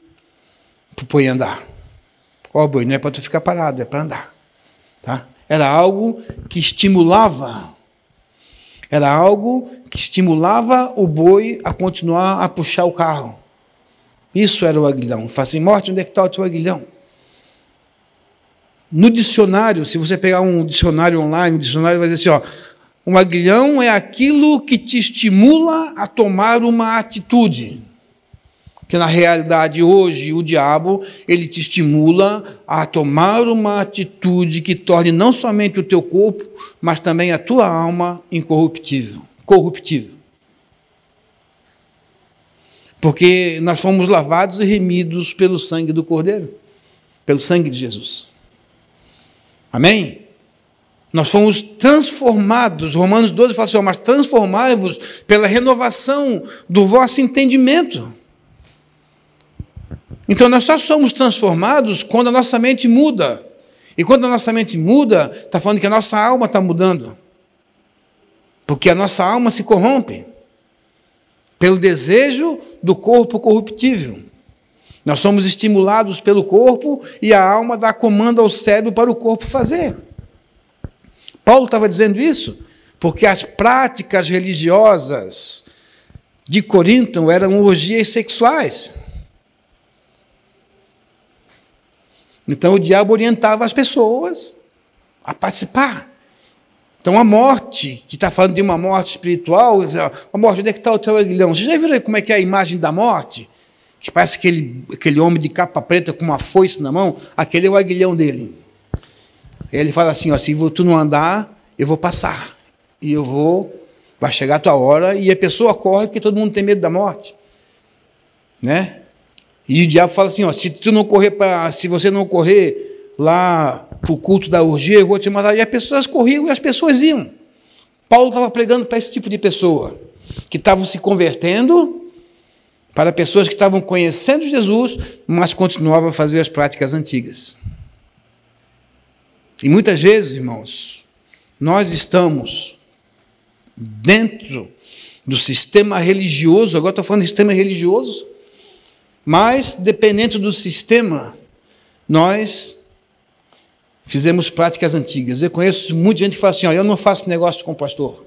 para o boi andar. Ó, boi, não é para tu ficar parado, é para andar. Tá? Era algo que estimulava. Era algo que estimulava o boi a continuar a puxar o carro. Isso era o aguilhão. Fala assim, morte, onde é que está o teu aguilhão? No dicionário, se você pegar um dicionário online, o dicionário vai dizer assim, ó, um aguilhão é aquilo que te estimula a tomar uma atitude. Que na realidade hoje o diabo, ele te estimula a tomar uma atitude que torne não somente o teu corpo, mas também a tua alma incorruptível, corruptível. Porque nós fomos lavados e remidos pelo sangue do Cordeiro, pelo sangue de Jesus. Amém? Nós fomos transformados, Romanos 12 fala assim, ó, mas transformai-vos pela renovação do vosso entendimento. Então, nós só somos transformados quando a nossa mente muda. E quando a nossa mente muda, está falando que a nossa alma está mudando. Porque a nossa alma se corrompe pelo desejo do corpo corruptível. Nós somos estimulados pelo corpo e a alma dá comando ao cérebro para o corpo fazer. Paulo estava dizendo isso porque as práticas religiosas de Corinto eram orgias sexuais. Então, o diabo orientava as pessoas a participar. Então, a morte, que está falando de uma morte espiritual, a morte, onde é que está o teu aguilhão? Vocês já viram como é que é a imagem da morte? Que parece aquele homem de capa preta com uma foice na mão, aquele é o aguilhão dele. Ele fala assim, ó, se tu não andar, eu vou passar. E vai chegar a tua hora, e a pessoa corre porque todo mundo tem medo da morte. Né? E o diabo fala assim, ó, se você não correr lá para o culto da orgia, eu vou te matar. E as pessoas corriam e as pessoas iam. Paulo estava pregando para esse tipo de pessoa, que estavam se convertendo, para pessoas que estavam conhecendo Jesus, mas continuavam a fazer as práticas antigas. E muitas vezes, irmãos, nós estamos dentro do sistema religioso, agora estou falando de sistema religioso, mas, dependendo do sistema, nós fizemos práticas antigas. Eu conheço muita gente que fala assim, ó, eu não faço negócio com o pastor.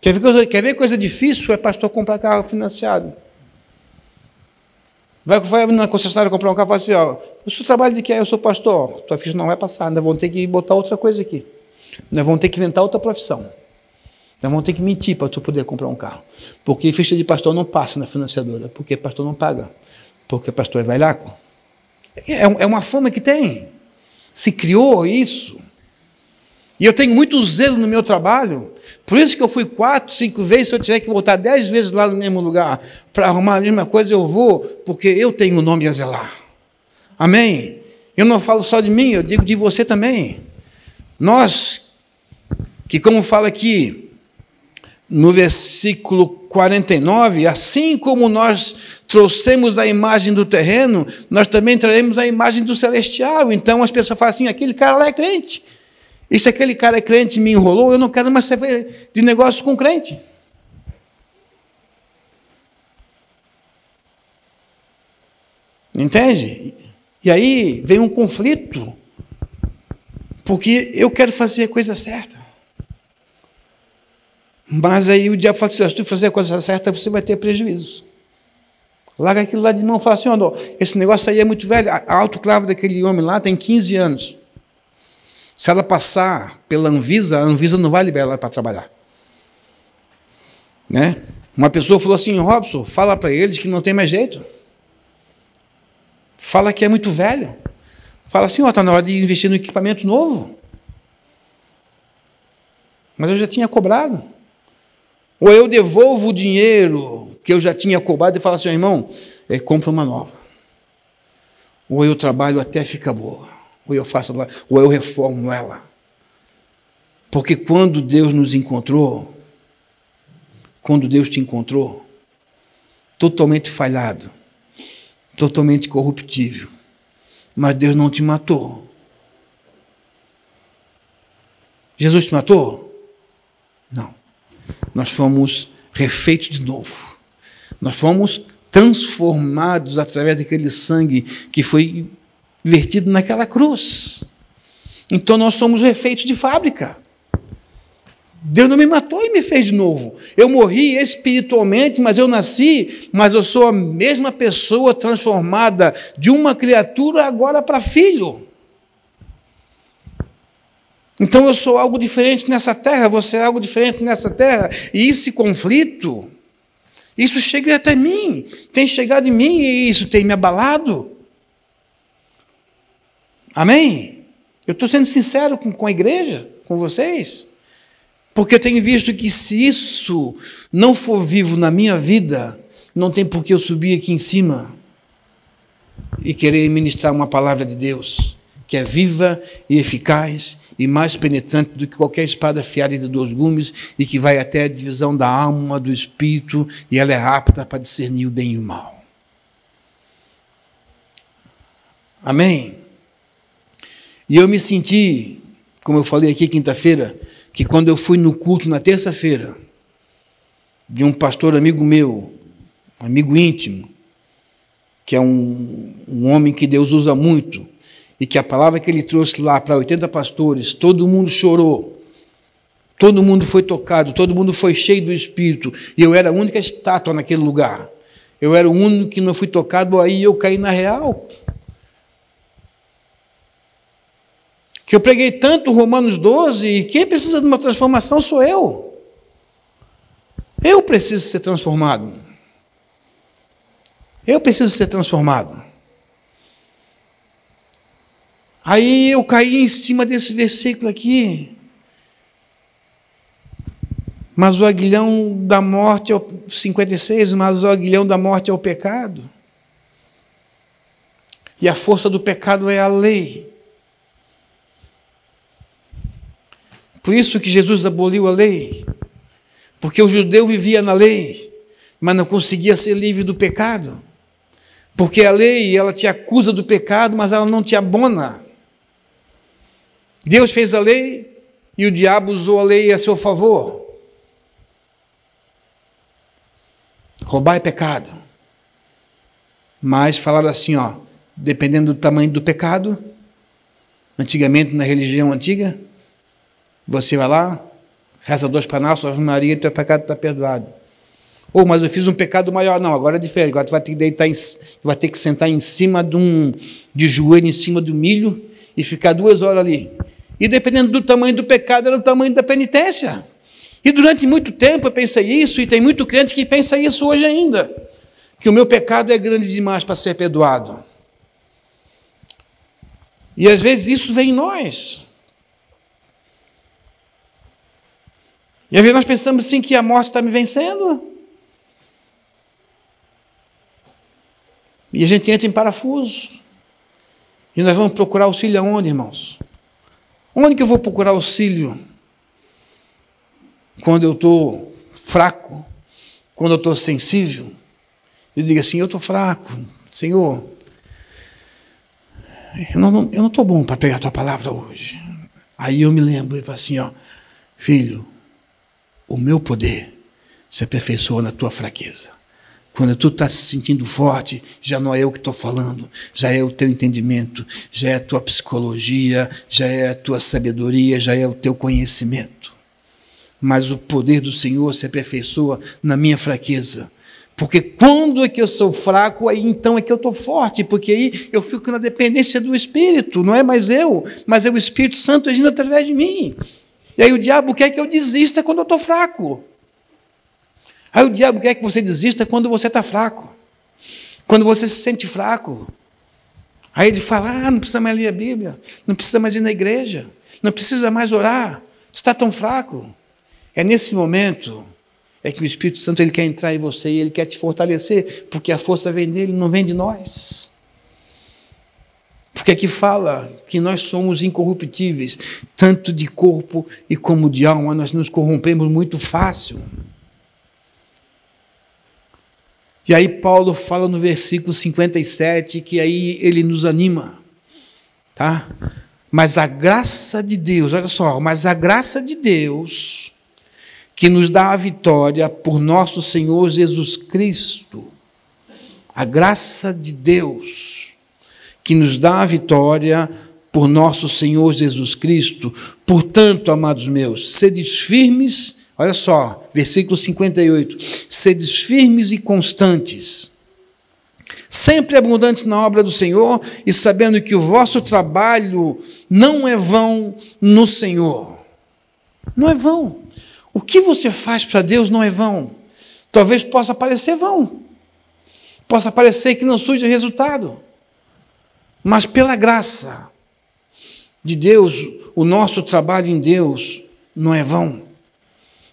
Quer ver coisa difícil? É pastor comprar carro financiado. Vai na concessionária comprar um carro e fala assim, ó, o seu trabalho de quê? Eu sou pastor. Tua ficha não vai passar, ainda vão ter que botar outra coisa aqui. Nós vamos ter que inventar outra profissão. Nós vamos ter que mentir para tu poder comprar um carro. Porque ficha de pastor não passa na financiadora. Porque pastor não paga. Porque pastor é velhaco. É uma fama que tem. Se criou isso. E eu tenho muito zelo no meu trabalho. Por isso que eu fui 4, 5 vezes. Se eu tiver que voltar 10 vezes lá no mesmo lugar para arrumar a mesma coisa, eu vou. Porque eu tenho o nome a zelar. Amém? Eu não falo só de mim, eu digo de você também. Nós, que como fala aqui, no versículo 49, assim como nós trouxemos a imagem do terreno, nós também traremos a imagem do celestial. Então as pessoas falam assim, aquele cara lá é crente. E se aquele cara é crente e me enrolou, eu não quero mais saber de negócio com crente. Entende? E aí vem um conflito, porque eu quero fazer a coisa certa. Mas aí o diabo fala assim: se tu fazer a coisa certa, você vai ter prejuízo. Larga aquilo lá de mão e fala assim: ó, esse negócio aí é muito velho. A autoclave daquele homem lá tem 15 anos. Se ela passar pela Anvisa, a Anvisa não vai liberar ela para trabalhar. Né? Uma pessoa falou assim: Robson, fala para eles que não tem mais jeito. Fala que é muito velho. Fala assim: ó, está na hora de investir no equipamento novo. Mas eu já tinha cobrado. Ou eu devolvo o dinheiro que eu já tinha cobrado e falo assim: irmão, compra uma nova. Ou eu trabalho até ficar boa. Ou eu faço lá, ou eu reformo ela. Porque quando Deus nos encontrou, quando Deus te encontrou, totalmente falhado, totalmente corruptível, mas Deus não te matou. Jesus te matou? Não. Nós fomos refeitos de novo. Nós fomos transformados através daquele sangue que foi vertido naquela cruz. Então nós somos refeitos de fábrica. Deus não me matou e me fez de novo. Eu morri espiritualmente, mas eu nasci, mas eu sou a mesma pessoa transformada de uma criatura agora para filho. Então eu sou algo diferente nessa terra, você é algo diferente nessa terra, e esse conflito, isso chega até mim, tem chegado em mim e isso tem me abalado. Amém? Eu estou sendo sincero com a igreja, com vocês. Porque eu tenho visto que se isso não for vivo na minha vida, não tem por que eu subir aqui em cima e querer ministrar uma palavra de Deus, que é viva e eficaz e mais penetrante do que qualquer espada afiada de 2 gumes e que vai até a divisão da alma, do espírito, e ela é apta para discernir o bem e o mal. Amém? E eu me senti, como eu falei aqui quinta-feira, que quando eu fui no culto na terça-feira, de um pastor amigo meu, amigo íntimo, que é um homem que Deus usa muito, e que a palavra que ele trouxe lá para 80 pastores, todo mundo chorou, todo mundo foi tocado, todo mundo foi cheio do Espírito, e eu era a única estátua naquele lugar. Eu era o único que não fui tocado, aí eu caí na real. Que eu preguei tanto Romanos 12, e quem precisa de uma transformação sou eu. Eu preciso ser transformado. Eu preciso ser transformado. Aí eu caí em cima desse versículo aqui. Mas o aguilhão da morte é o 56, mas o aguilhão da morte é o pecado. E a força do pecado é a lei. Por isso que Jesus aboliu a lei, porque o judeu vivia na lei, mas não conseguia ser livre do pecado, porque a lei, ela te acusa do pecado, mas ela não te abona. Deus fez a lei e o diabo usou a lei a seu favor. Roubar é pecado, mas falaram assim, ó, dependendo do tamanho do pecado, antigamente na religião antiga, você vai lá, reza 2 Pai Nosso, Ave Maria, teu pecado está perdoado. Ou, mas eu fiz um pecado maior. Não, agora é diferente. Agora tu vai ter que deitar, vai ter que sentar em cima de joelho, em cima do milho, e ficar 2 horas ali. E dependendo do tamanho do pecado, era o tamanho da penitência. E durante muito tempo eu pensei isso, e tem muito crente que pensa isso hoje ainda, que o meu pecado é grande demais para ser perdoado. E às vezes isso vem em nós. E às vezes nós pensamos assim que a morte está me vencendo. E a gente entra em parafuso. E nós vamos procurar auxílio aonde, irmãos? Onde que eu vou procurar auxílio? Quando eu estou fraco, quando eu estou sensível. Eu digo assim, eu estou fraco, Senhor, eu não estou bom para pegar a tua palavra hoje. Aí eu me lembro, ele fala assim, ó, filho, o meu poder se aperfeiçoa na tua fraqueza. Quando tu está se sentindo forte, já não é eu que estou falando, já é o teu entendimento, já é a tua psicologia, já é a tua sabedoria, já é o teu conhecimento. Mas o poder do Senhor se aperfeiçoa na minha fraqueza. Porque quando é que eu sou fraco, aí então é que eu estou forte, porque aí eu fico na dependência do Espírito, não é mais eu, mas é o Espírito Santo agindo através de mim. E aí o diabo quer que eu desista quando eu estou fraco. Aí o diabo quer que você desista quando você está fraco, quando você se sente fraco. Aí ele fala, não precisa mais ler a Bíblia, não precisa mais ir na igreja, não precisa mais orar, você está tão fraco. É nesse momento é que o Espírito Santo ele quer entrar em você e ele quer te fortalecer, porque a força vem dele, não vem de nós. Porque aqui fala que nós somos incorruptíveis, tanto de corpo e como de alma, nós nos corrompemos muito fácil. E aí Paulo fala no versículo 57, que aí ele nos anima, tá? Mas a graça de Deus, olha só, mas a graça de Deus, que nos dá a vitória por nosso Senhor Jesus Cristo, a graça de Deus, que nos dá a vitória por nosso Senhor Jesus Cristo, portanto, amados meus, sedes firmes. Olha só, versículo 58. Sedes firmes e constantes, sempre abundantes na obra do Senhor, e sabendo que o vosso trabalho não é vão no Senhor. Não é vão. O que você faz para Deus não é vão. Talvez possa parecer vão. Possa parecer que não surge resultado. Mas pela graça de Deus, o nosso trabalho em Deus não é vão.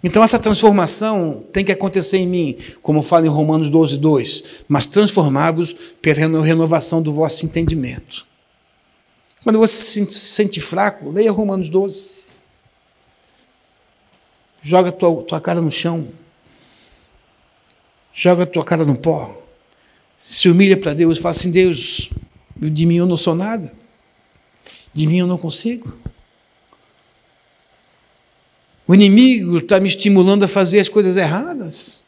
Então essa transformação tem que acontecer em mim, como fala em Romanos 12, 2, mas transformai-vos pela renovação do vosso entendimento. Quando você se sente fraco, leia Romanos 12. Joga tua cara no chão. Joga a tua cara no pó. Se humilha para Deus e fala assim, Deus, de mim eu não sou nada. De mim eu não consigo. O inimigo está me estimulando a fazer as coisas erradas.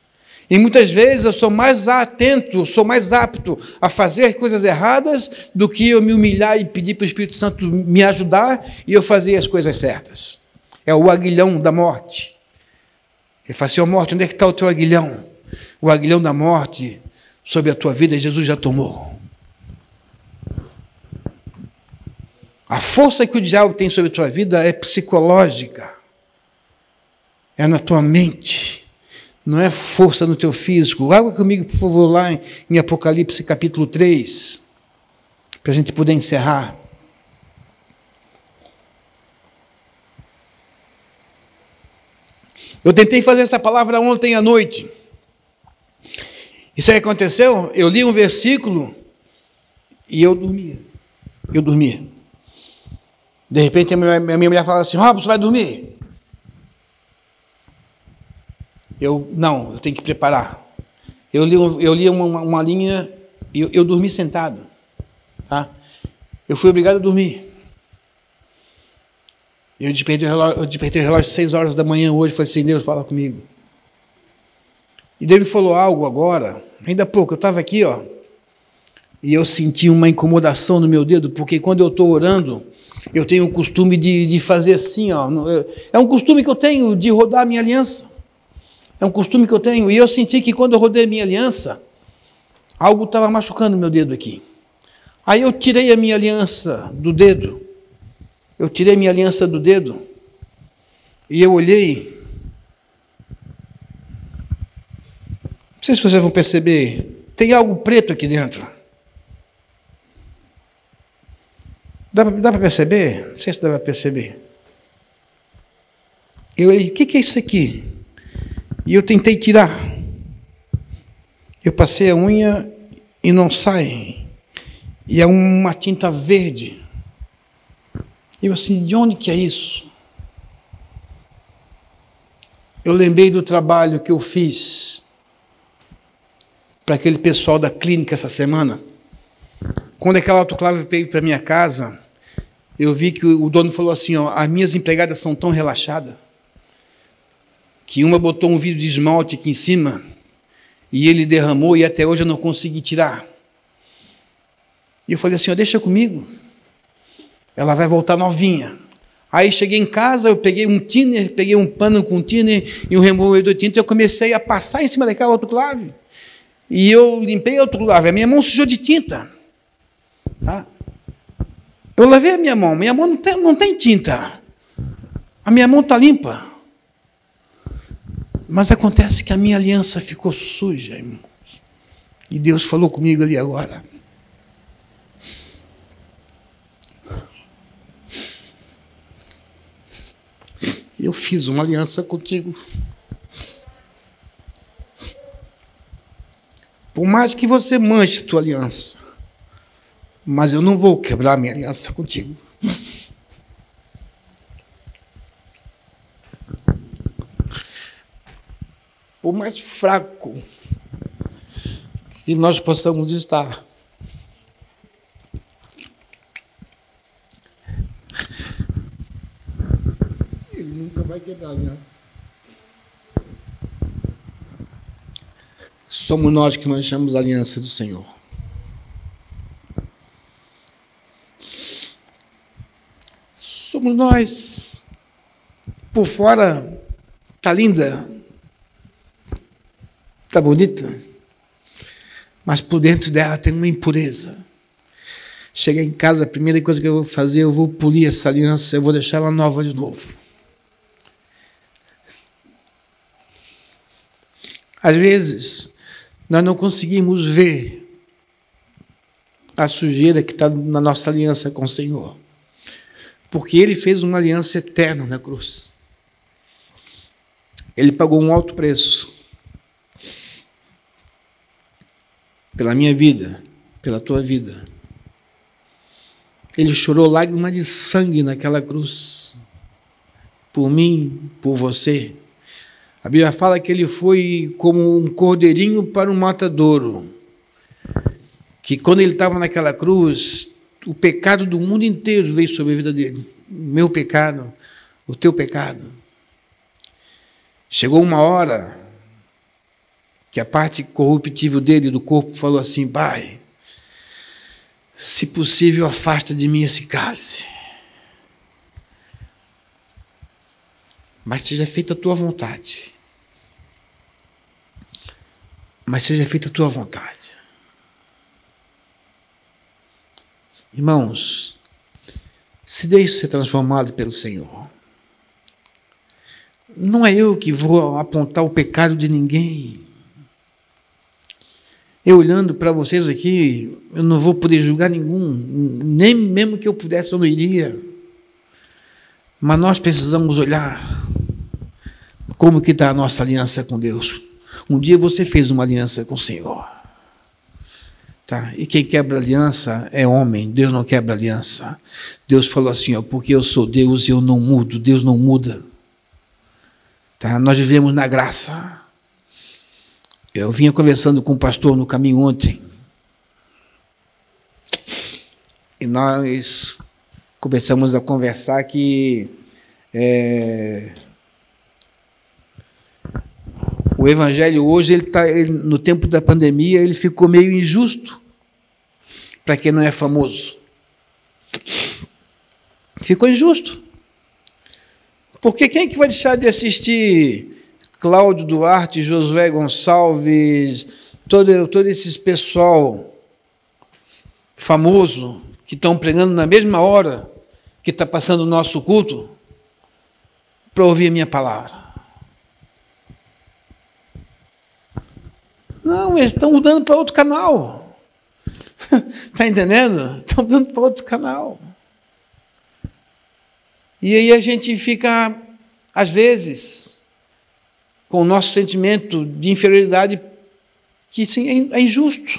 E muitas vezes eu sou mais atento, sou mais apto a fazer coisas erradas do que eu me humilhar e pedir para o Espírito Santo me ajudar e eu fazer as coisas certas. É o aguilhão da morte. Ele fala assim, morte, onde é que está o teu aguilhão? O aguilhão da morte sobre a tua vida, Jesus já tomou. A força que o diabo tem sobre a tua vida é psicológica. É na tua mente, não é força no teu físico. Abra comigo, por favor, lá em Apocalipse capítulo 3, para a gente poder encerrar. Eu tentei fazer essa palavra ontem à noite. Isso aí aconteceu? Eu li um versículo e eu dormia. Eu dormia. De repente a minha mulher fala assim, Robson, você vai dormir? Eu tenho que preparar. Eu li uma linha e eu dormi sentado. Tá? Eu fui obrigado a dormir. Eu despertei o relógio às 6 horas da manhã hoje, falei assim, Deus, fala comigo. E Deus me falou algo agora, ainda há pouco, eu estava aqui, ó, e eu senti uma incomodação no meu dedo, porque quando eu estou orando, eu tenho o costume de fazer assim, ó, é um costume que eu tenho de rodar a minha aliança. É um costume que eu tenho. E eu senti que quando eu rodei a minha aliança, algo estava machucando o meu dedo aqui. Aí eu tirei a minha aliança do dedo. Eu tirei a minha aliança do dedo. E eu olhei. Não sei se vocês vão perceber. Tem algo preto aqui dentro. Dá para perceber? Não sei se dá para perceber. Eu olhei, o que é isso aqui? E eu tentei tirar. Eu passei a unha e não sai. E é uma tinta verde. Eu assim, de onde que é isso? Eu lembrei do trabalho que eu fiz para aquele pessoal da clínica essa semana. Quando aquela autoclave veio para minha casa, eu vi que o dono falou assim, ó, as minhas empregadas são tão relaxadas que uma botou um vidro de esmalte aqui em cima e ele derramou e até hoje eu não consegui tirar. E eu falei assim, ó, deixa comigo, ela vai voltar novinha. Aí cheguei em casa, eu peguei um thinner, peguei um pano com thinner e um removedor de tinta, e eu comecei a passar em cima daquela autoclave. E eu limpei a autoclave, a minha mão sujou de tinta. Tá? Eu lavei a minha mão não tem tinta. A minha mão está limpa. Mas acontece que a minha aliança ficou suja, irmãos. E Deus falou comigo ali agora. Eu fiz uma aliança contigo. Por mais que você manche a tua aliança, mas eu não vou quebrar minha aliança contigo. Por mais fraco que nós possamos estar, ele nunca vai quebrar a aliança. Somos nós que manchamos a aliança do Senhor. Somos nós. Por fora, está linda, está bonita, mas por dentro dela tem uma impureza. Chegar em casa, a primeira coisa que eu vou fazer, eu vou polir essa aliança, eu vou deixar ela nova de novo. Às vezes, nós não conseguimos ver a sujeira que está na nossa aliança com o Senhor, porque Ele fez uma aliança eterna na cruz. Ele pagou um alto preço pela minha vida, pela tua vida. Ele chorou lágrimas de sangue naquela cruz, por mim, por você. A Bíblia fala que ele foi como um cordeirinho para um matadouro, que quando ele estava naquela cruz, o pecado do mundo inteiro veio sobre a vida dele. O meu pecado, o teu pecado. Chegou uma hora que a parte corruptível dele, do corpo, falou assim, Pai, se possível, afasta de mim esse cálice. Mas seja feita a tua vontade. Mas seja feita a tua vontade. Irmãos, se deixe ser transformado pelo Senhor. Não é eu que vou apontar o pecado de ninguém. Eu olhando para vocês aqui, eu não vou poder julgar nenhum, nem mesmo que eu pudesse, eu não iria. Mas nós precisamos olhar como que está a nossa aliança com Deus. Um dia você fez uma aliança com o Senhor. Tá? E quem quebra aliança é homem, Deus não quebra aliança. Deus falou assim, ó, porque eu sou Deus e eu não mudo, Deus não muda. Tá? Nós vivemos na graça. Eu vinha conversando com o pastor no caminho ontem. E nós começamos a conversar que o evangelho hoje, no tempo da pandemia, ele ficou meio injusto para quem não é famoso. Ficou injusto. Porque quem é que vai deixar de assistir Cláudio Duarte, Josué Gonçalves, todo esses pessoal famoso que estão pregando na mesma hora que está passando o nosso culto para ouvir a minha palavra? Não, eles estão mudando para outro canal. Está entendendo? Estão mudando para outro canal. E aí a gente fica, às vezes, com o nosso sentimento de inferioridade, que sim, é injusto.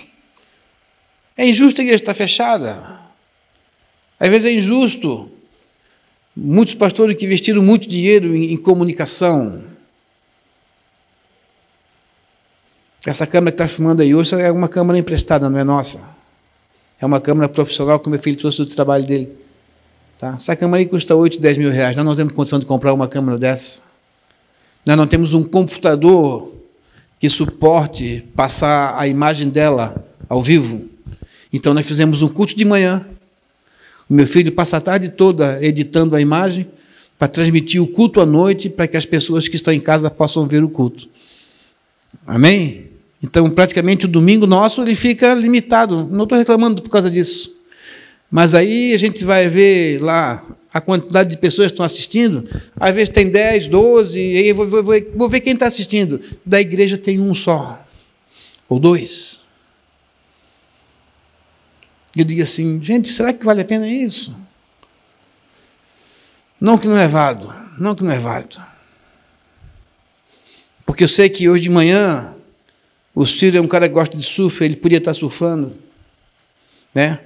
É injusto a igreja estar fechada. Às vezes é injusto. Muitos pastores que investiram muito dinheiro em comunicação. Essa câmera que está filmando aí hoje é uma câmera emprestada, não é nossa. É uma câmera profissional que o meu filho trouxe do trabalho dele. Tá? Essa câmera aí custa 8, 10 mil reais. Nós não temos condição de comprar uma câmera dessa. Nós não temos um computador que suporte passar a imagem dela ao vivo. Então, nós fizemos um culto de manhã. O meu filho passa a tarde toda editando a imagem para transmitir o culto à noite, para que as pessoas que estão em casa possam ver o culto. Amém? Então, praticamente, o domingo nosso ele fica limitado. Não estou reclamando por causa disso. Mas aí a gente vai ver lá a quantidade de pessoas que estão assistindo. Às vezes tem 10, 12, e aí eu vou ver quem está assistindo. Da igreja tem um só, ou 2. Eu digo assim, gente, será que vale a pena isso? Não que não é válido, não que não é válido. Porque eu sei que hoje de manhã, o Ciro é um cara que gosta de surf, ele podia estar surfando, né?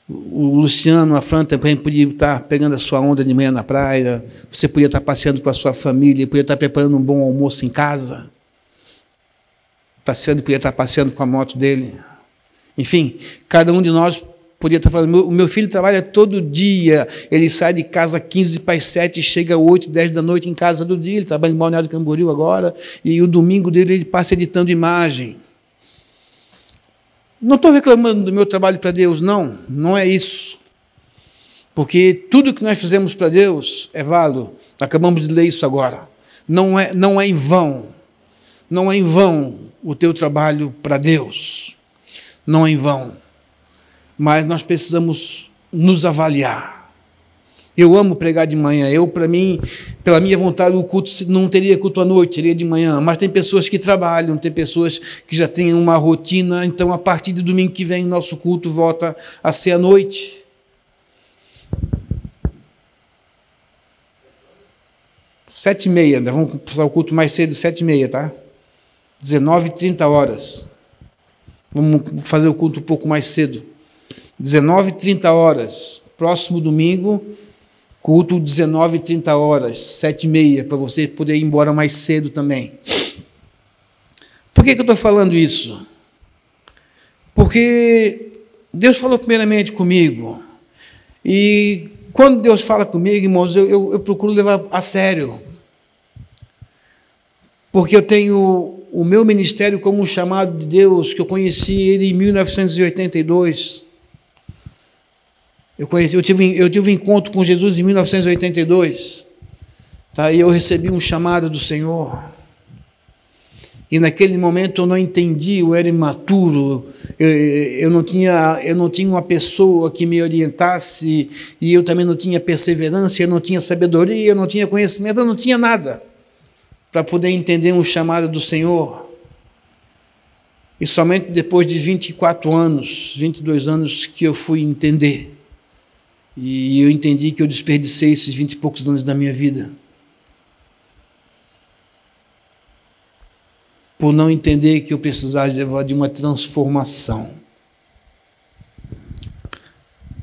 O Luciano, a Fran também podia estar pegando a sua onda de manhã na praia, você podia estar passeando com a sua família, podia estar preparando um bom almoço em casa, podia estar passeando com a moto dele. Enfim, cada um de nós podia estar falando, o meu filho trabalha todo dia, ele sai de casa 15 para as 7 e chega 8, 10 da noite em casa do dia, ele trabalha em Balneário Camboriú agora, e o domingo dele ele passa editando imagem. Não estou reclamando do meu trabalho para Deus, não é isso. Porque tudo que nós fizemos para Deus é válido. Acabamos de ler isso agora. Não é em vão. Não é em vão o teu trabalho para Deus. Não é em vão. Mas nós precisamos nos avaliar. Eu amo pregar de manhã. Para mim, pela minha vontade, o culto não teria culto à noite, seria de manhã. Mas tem pessoas que trabalham, tem pessoas que já têm uma rotina. Então, a partir de domingo que vem, nosso culto volta a ser à noite. 7h30, vamos passar o culto mais cedo, 7h30, tá? 19h30. Vamos fazer o culto um pouco mais cedo. 19h30. Próximo domingo, culto 19h30, 7h30, para você poder ir embora mais cedo também. Por que eu estou falando isso? Porque Deus falou primeiramente comigo. E quando Deus fala comigo, irmãos, eu procuro levar a sério. Porque eu tenho o meu ministério como um chamado de Deus, que eu conheci ele em 1982. Eu tive um encontro com Jesus em 1982. Tá? E eu recebi um chamado do Senhor. E naquele momento eu não entendi, eu era imaturo, eu não tinha uma pessoa que me orientasse, e eu também não tinha perseverança, eu não tinha sabedoria, eu não tinha conhecimento, eu não tinha nada para poder entender um chamado do Senhor. E somente depois de 24 anos, 22 anos, que eu fui entender. E eu entendi que eu desperdicei esses 20 e poucos anos da minha vida por não entender que eu precisava de uma transformação.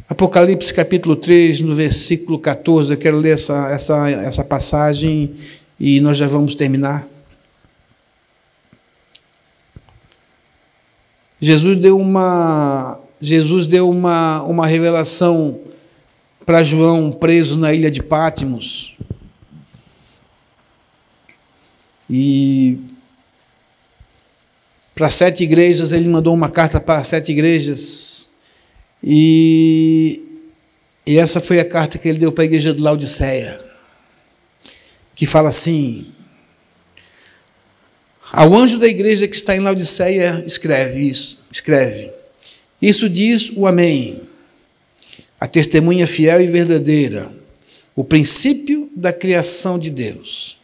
Apocalipse capítulo 3, no versículo 14, eu quero ler essa passagem e nós já vamos terminar. Jesus deu uma revelação para João, preso na ilha de Patmos. E para 7 igrejas, ele mandou uma carta para 7 igrejas. E essa foi a carta que ele deu para a igreja de Laodiceia, que fala assim: ao anjo da igreja que está em Laodiceia, escreve: isso diz o Amém, a testemunha fiel e verdadeira, o princípio da criação de Deus.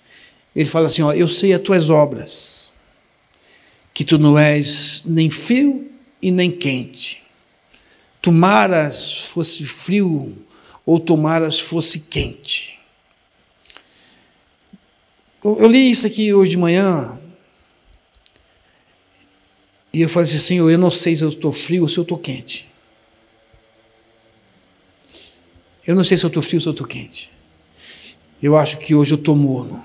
Ele fala assim, eu sei as tuas obras, que tu não és nem frio e nem quente. Tomaras fosse frio ou tomaras fosse quente. Eu li isso aqui hoje de manhã e eu falei assim, Senhor, eu não sei se eu estou frio ou se eu estou quente. Eu não sei se eu estou frio ou se eu estou quente. Eu acho que hoje eu estou morno.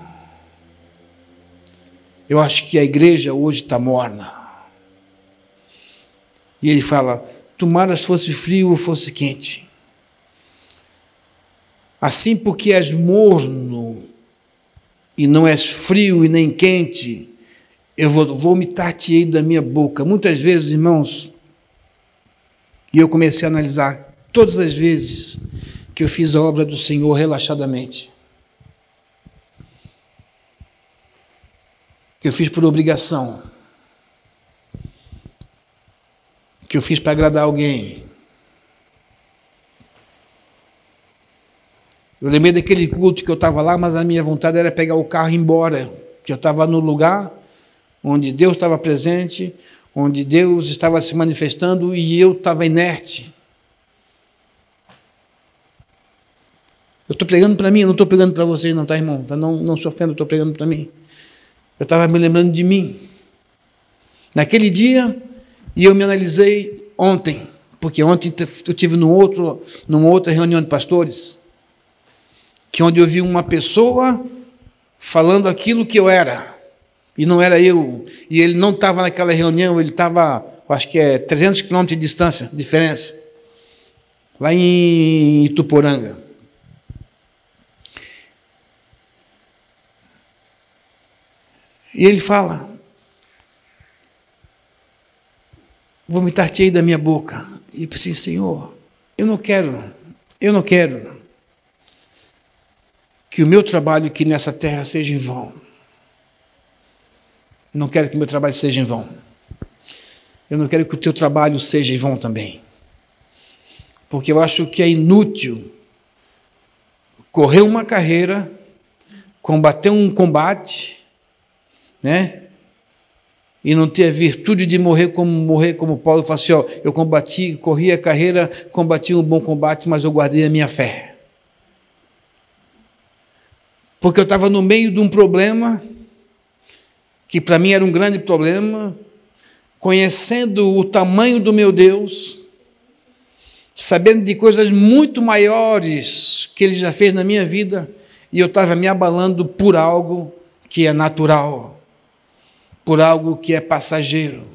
Eu acho que a igreja hoje está morna. E ele fala, tomaras fosse frio ou fosse quente. Assim, porque és morno e não és frio e nem quente, eu vou vomitar-te-ei da minha boca. Muitas vezes, irmãos, e eu comecei a analisar todas as vezes que eu fiz a obra do Senhor relaxadamente, que eu fiz por obrigação, que eu fiz para agradar alguém. Eu lembrei daquele culto que eu estava lá, mas a minha vontade era pegar o carro e ir embora, que eu estava no lugar onde Deus estava presente, onde Deus estava se manifestando e eu estava inerte. Eu estou pregando para mim, eu não estou pregando para vocês, não, tá, irmão? Não sofrendo, eu estou pregando para mim. Eu estava me lembrando de mim. Naquele dia, e eu me analisei ontem, porque ontem eu tive numa outra reunião de pastores, que onde eu vi uma pessoa falando aquilo que eu era, e não era eu, e ele não estava naquela reunião, ele estava, acho que é 300 quilômetros de distância, diferença, lá em Ituporanga. E ele fala, vomitar-te-ei da minha boca. E eu pensei, Senhor, eu não quero que o meu trabalho aqui nessa terra seja em vão. Não quero que o meu trabalho seja em vão. Eu não quero que o teu trabalho seja em vão também. Porque eu acho que é inútil correr uma carreira, combater um combate, né? E não ter a virtude de morrer como Paulo fala assim, ó, eu corri a carreira, combati um bom combate, mas eu guardei a minha fé. Porque eu estava no meio de um problema, que para mim era um grande problema, conhecendo o tamanho do meu Deus, sabendo de coisas muito maiores que Ele já fez na minha vida, e eu estava me abalando por algo que é natural, por algo que é passageiro.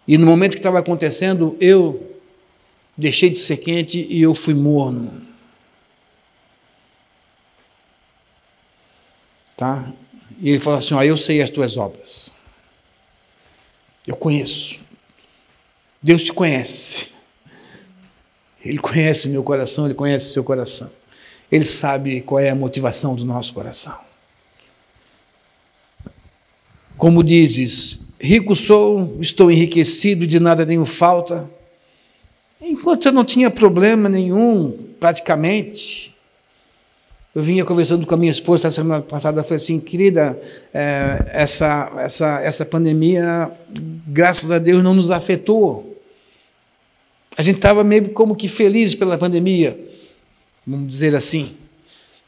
E no momento que estava acontecendo, eu deixei de ser quente e eu fui morno. Tá? E ele falou assim, ó, eu sei as tuas obras. Eu conheço. Deus te conhece. Ele conhece o meu coração, Ele conhece o seu coração. Ele sabe qual é a motivação do nosso coração. Como dizes, rico sou, estou enriquecido, de nada tenho falta. Enquanto eu não tinha problema nenhum, praticamente, eu vinha conversando com a minha esposa na semana passada, eu falei assim, querida, essa pandemia, graças a Deus, não nos afetou. A gente estava meio como que feliz pela pandemia, vamos dizer assim.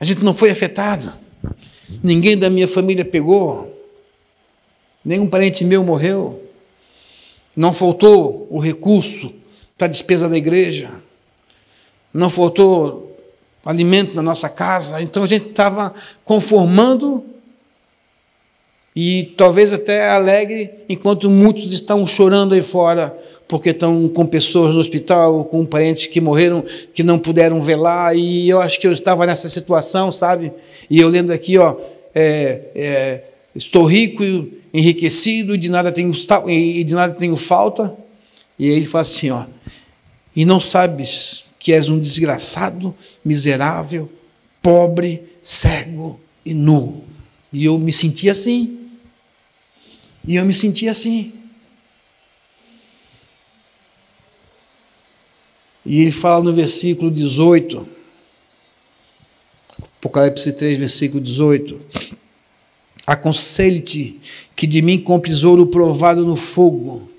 A gente não foi afetado. Ninguém da minha família pegou. Nenhum parente meu morreu. Não faltou o recurso para a despesa da igreja. Não faltou alimento na nossa casa, então a gente estava conformando e talvez até alegre, enquanto muitos estão chorando aí fora, porque estão com pessoas no hospital, com parentes que morreram, que não puderam velar, e eu acho que eu estava nessa situação, sabe? E eu lendo aqui, ó, estou rico, enriquecido, e de nada tenho falta, e aí ele fala assim, ó, e não sabes que és um desgraçado, miserável, pobre, cego e nu. E eu me senti assim. E ele fala no versículo 18, Apocalipse 3, versículo 18, aconselho-te que de mim compres ouro provado no fogo,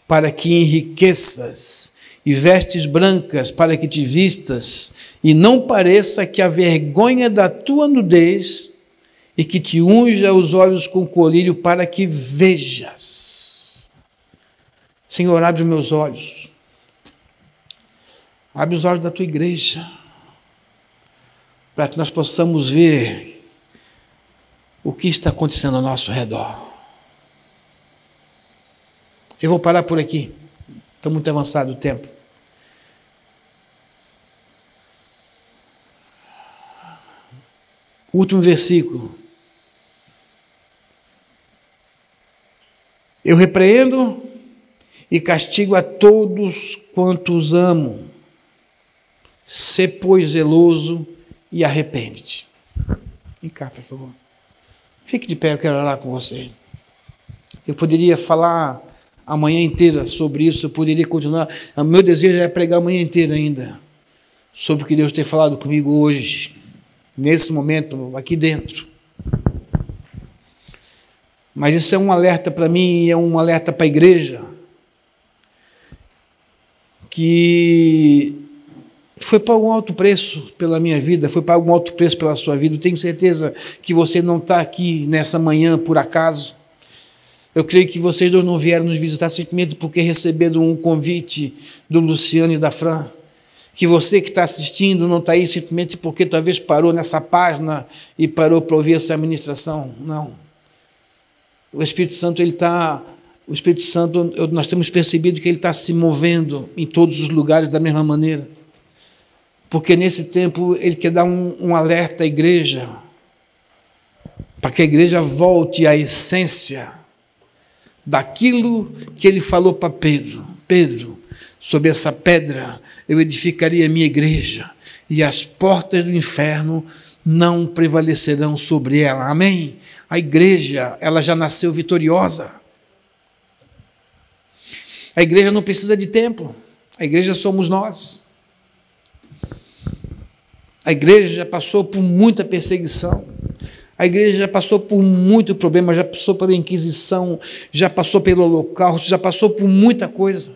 para que enriqueças, e vestes brancas para que te vistas, e não pareça que a vergonha da tua nudez, e que te unja os olhos com colírio para que vejas. Senhor, abre os meus olhos. Abre os olhos da tua igreja, para que nós possamos ver o que está acontecendo ao nosso redor. Eu vou parar por aqui. Está muito avançado o tempo. Último versículo. Eu repreendo e castigo a todos quantos amo. Sê, pois, zeloso e arrepende-te. Vem cá, por favor. Fique de pé, eu quero orar com você. Eu poderia falar a manhã inteira sobre isso, eu poderia continuar. O meu desejo é pregar a manhã inteira ainda sobre o que Deus tem falado comigo hoje, nesse momento, aqui dentro. Mas isso é um alerta para mim e é um alerta para a igreja, que foi pago um alto preço pela minha vida, foi pago um alto preço pela sua vida. Eu tenho certeza que você não está aqui nessa manhã por acaso. Eu creio que vocês dois não vieram nos visitar simplesmente porque receberam um convite do Luciano e da Fran. Que você que está assistindo não está aí simplesmente porque talvez parou nessa página e parou para ouvir essa ministração. Não. O Espírito Santo, nós temos percebido que ele está se movendo em todos os lugares da mesma maneira. Porque nesse tempo ele quer dar um alerta à igreja, para que a igreja volte à essência daquilo que ele falou para Pedro. Pedro, sobre essa pedra eu edificaria a minha igreja, e as portas do inferno não prevalecerão sobre ela. Amém? A igreja, ela já nasceu vitoriosa. A igreja não precisa de templo. A igreja somos nós. A igreja já passou por muita perseguição. A igreja já passou por muito problema, já passou pela Inquisição, já passou pelo Holocausto, já passou por muita coisa.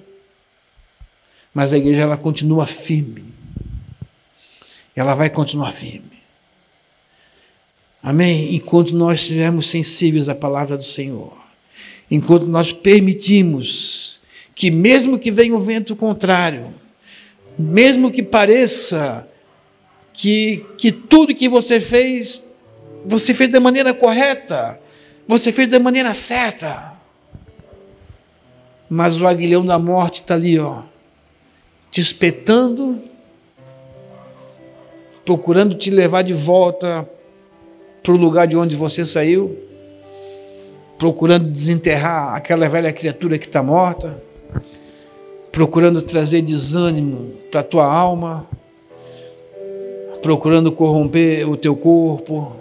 Mas a igreja, ela continua firme. Ela vai continuar firme. Amém? Enquanto nós estivermos sensíveis à palavra do Senhor, enquanto nós permitimos que, mesmo que venha o vento contrário, mesmo que pareça que tudo que você fez da maneira correta, você fez da maneira certa, mas o aguilhão da morte está ali, te espetando, procurando te levar de volta para o lugar de onde você saiu, procurando desenterrar aquela velha criatura que está morta, procurando trazer desânimo para a tua alma, procurando corromper o teu corpo,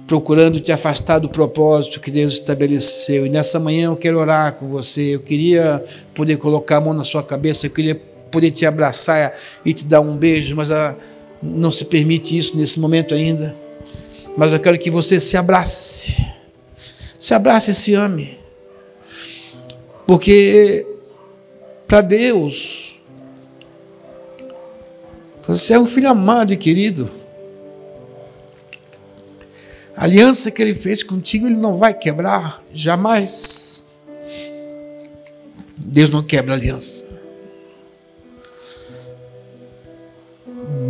procurando te afastar do propósito que Deus estabeleceu. E nessa manhã eu quero orar com você. Eu queria poder colocar a mão na sua cabeça, eu queria poder te abraçar e te dar um beijo, mas não se permite isso nesse momento ainda. Mas eu quero que você se abrace e se ame, porque para Deus você é um filho amado e querido. A aliança que Ele fez contigo, Ele não vai quebrar, jamais. Deus não quebra aliança.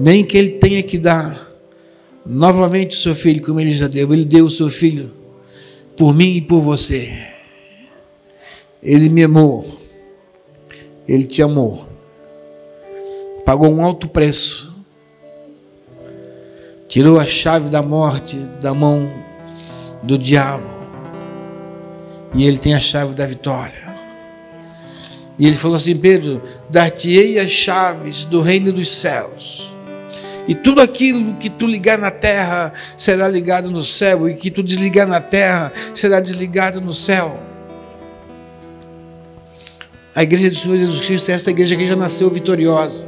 Nem que Ele tenha que dar novamente o seu filho, como Ele já deu. Ele deu o seu filho por mim e por você. Ele me amou. Ele te amou. Pagou um alto preço. Tirou a chave da morte da mão do diabo. E Ele tem a chave da vitória. E Ele falou assim: Pedro, dar-te-ei as chaves do reino dos céus. E tudo aquilo que tu ligar na terra será ligado no céu, e que tu desligar na terra será desligado no céu. A igreja do Senhor Jesus Cristo é essa igreja que já nasceu vitoriosa,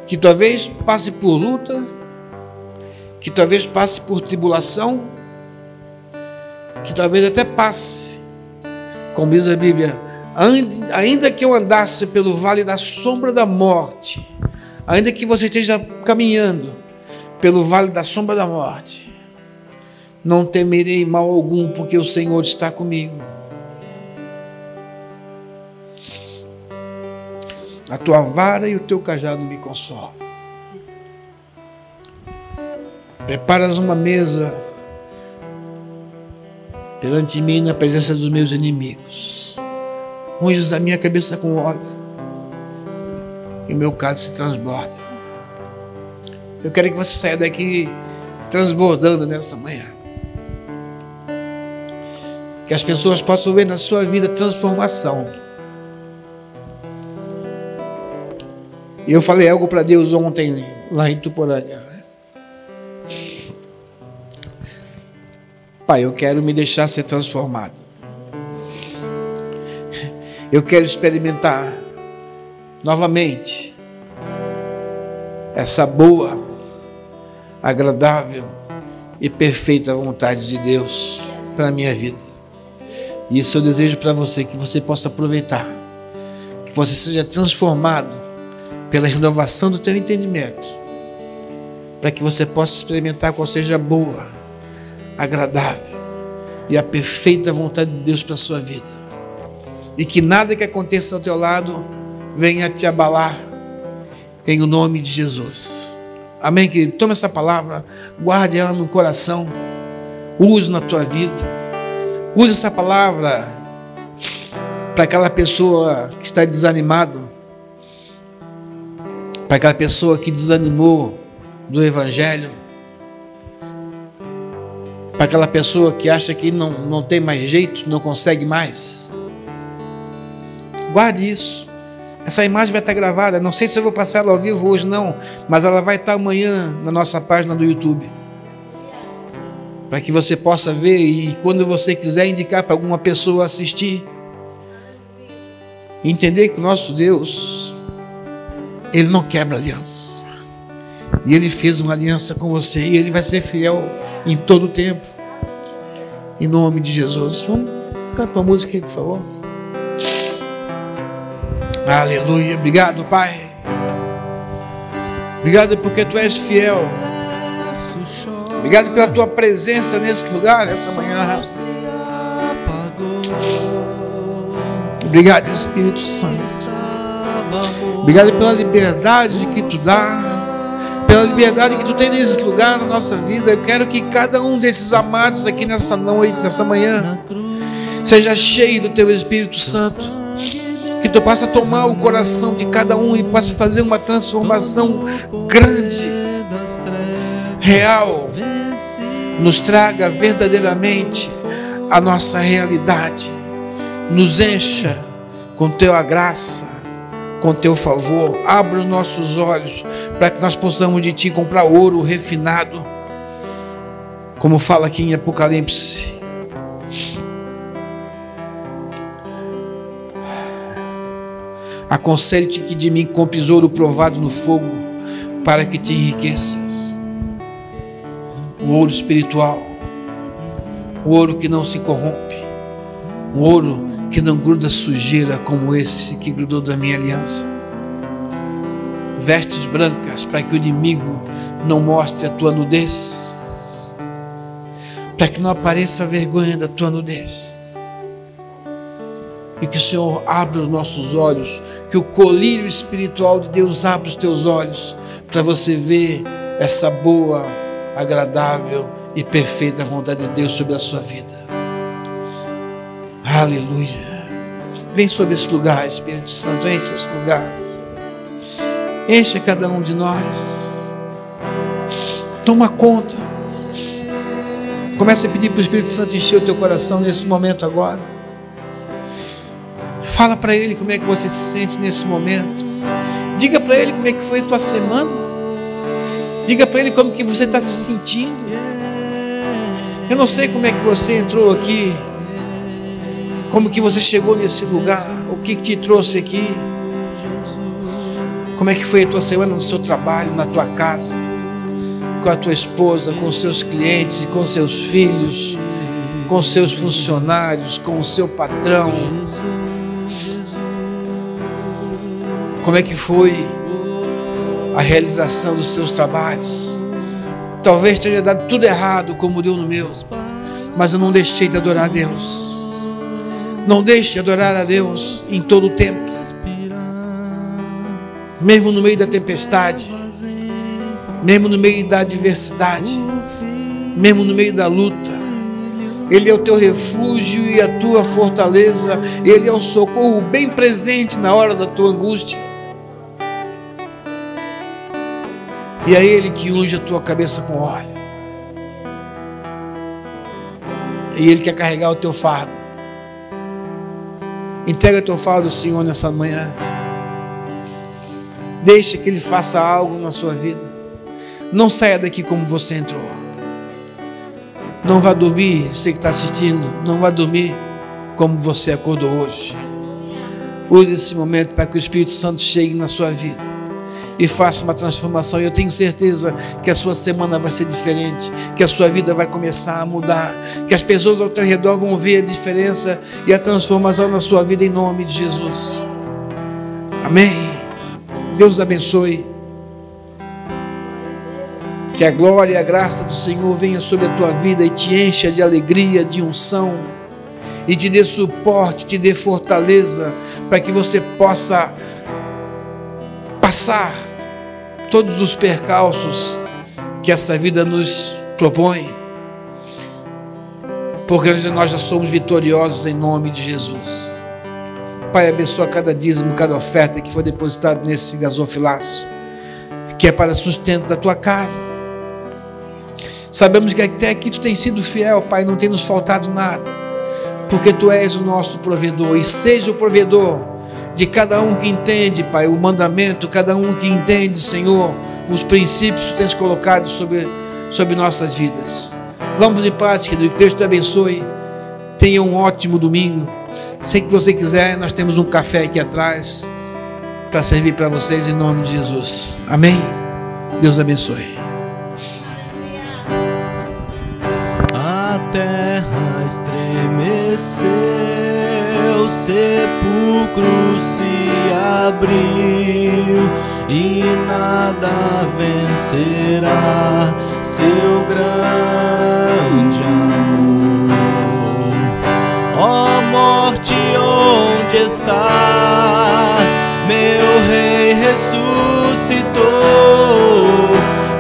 que talvez passe por luta, que talvez passe por tribulação, que talvez até passe, como diz a Bíblia, ainda que eu andasse pelo vale da sombra da morte, ainda que você esteja caminhando pelo vale da sombra da morte, não temerei mal algum, porque o Senhor está comigo. A tua vara e o teu cajado me consolam. Preparas uma mesa perante mim na presença dos meus inimigos. Unges a minha cabeça com óleo e o meu cálice se transborda. Eu quero que você saia daqui transbordando nessa manhã. Que as pessoas possam ver na sua vida transformação. E eu falei algo para Deus ontem, lá em Tuporanga. Pai, eu quero me deixar ser transformado. Eu quero experimentar novamente essa boa, agradável e perfeita vontade de Deus para a minha vida. E isso eu desejo para você, que você possa aproveitar, que você seja transformado pela renovação do teu entendimento, para que você possa experimentar qual seja a boa, agradável e a perfeita vontade de Deus para a sua vida. E que nada que aconteça ao teu lado venha te abalar, em o nome de Jesus. Amém, querido? Toma essa palavra, guarde ela no coração, use na tua vida. Use essa palavra para aquela pessoa que está desanimado, para aquela pessoa que desanimou do Evangelho, para aquela pessoa que acha que não tem mais jeito, não consegue mais. Guarde isso. Essa imagem vai estar gravada. Não sei se eu vou passar ela ao vivo hoje, não, mas ela vai estar amanhã na nossa página do YouTube, para que você possa ver, e quando você quiser indicar para alguma pessoa assistir, entender que o nosso Deus, Ele não quebra aliança, e Ele fez uma aliança com você, e Ele vai ser fiel em todo o tempo, em nome de Jesus. Vamos cantar uma música aí, por favor. Aleluia. Obrigado, Pai. Obrigado porque Tu és fiel. Obrigado pela Tua presença nesse lugar, nessa manhã. Obrigado, Espírito Santo. Obrigado pela liberdade que Tu dá, pela liberdade que Tu tem nesse lugar na nossa vida. Eu quero que cada um desses amados aqui nessa noite, nessa manhã, seja cheio do Teu Espírito Santo, que Tu possa tomar o coração de cada um e possa fazer uma transformação grande, real, nos traga verdadeiramente a nossa realidade, nos encha com Tua graça, com Teu favor. Abra os nossos olhos para que nós possamos de Ti comprar ouro refinado, como fala aqui em Apocalipse. Aconselho-te que de mim compres ouro provado no fogo, para que te enriqueças. O ouro espiritual, o ouro que não se corrompe, um ouro que não gruda sujeira como esse que grudou da minha aliança. Vestes brancas para que o inimigo não mostre a tua nudez, para que não apareça a vergonha da tua nudez. E que o Senhor abra os nossos olhos, que o colírio espiritual de Deus abra os teus olhos, para você ver essa boa, agradável e perfeita vontade de Deus sobre a sua vida. Aleluia. Vem sobre esse lugar, Espírito Santo, enche esse lugar. Enche cada um de nós. Toma conta. Comece a pedir para o Espírito Santo encher o teu coração nesse momento agora. Fala para Ele como é que você se sente nesse momento. Diga para Ele como é que foi a tua semana. Diga para Ele como que você está se sentindo. Eu não sei como é que você entrou aqui, como que você chegou nesse lugar, o que te trouxe aqui, como é que foi a tua semana no seu trabalho, na tua casa, com a tua esposa, com os seus clientes, com os seus filhos, com os seus funcionários, com o seu patrão. Como é que foi a realização dos seus trabalhos? Talvez tenha dado tudo errado, como deu no meu, mas eu não deixei de adorar a Deus. Não deixe de adorar a Deus em todo o tempo, mesmo no meio da tempestade, mesmo no meio da adversidade, mesmo no meio da luta. Ele é o teu refúgio e a tua fortaleza. Ele é o socorro bem presente na hora da tua angústia. E é Ele que unge a tua cabeça com óleo. E Ele quer carregar o teu fardo. Entrega o teu fardo ao Senhor nessa manhã. Deixa que Ele faça algo na sua vida. Não saia daqui como você entrou. Não vá dormir, você que está assistindo, não vá dormir como você acordou hoje. Use esse momento para que o Espírito Santo chegue na sua vida e faça uma transformação. E eu tenho certeza que a sua semana vai ser diferente, que a sua vida vai começar a mudar, que as pessoas ao teu redor vão ver a diferença e a transformação na sua vida em nome de Jesus. Amém. Deus abençoe. Que a glória e a graça do Senhor venha sobre a tua vida e te encha de alegria, de unção, e te dê suporte, te dê fortaleza, para que você possa passar todos os percalços que essa vida nos propõe, porque nós já somos vitoriosos em nome de Jesus. Pai, abençoa cada dízimo, cada oferta que for depositado nesse gasofilaço, que é para sustento da tua casa. Sabemos que até aqui tu tens sido fiel, Pai, não tem nos faltado nada, porque tu és o nosso provedor, e seja o provedor de cada um que entende, Pai, o mandamento, cada um que entende, Senhor, os princípios que tu tens colocado sobre nossas vidas. Vamos em paz, querido, que Deus te abençoe. Tenha um ótimo domingo. Se que você quiser, nós temos um café aqui atrás para servir para vocês em nome de Jesus. Amém? Deus abençoe. A terra estremeceu, o sepulcro se abriu e nada vencerá seu grande amor. Ó morte, onde estás? Meu rei ressuscitou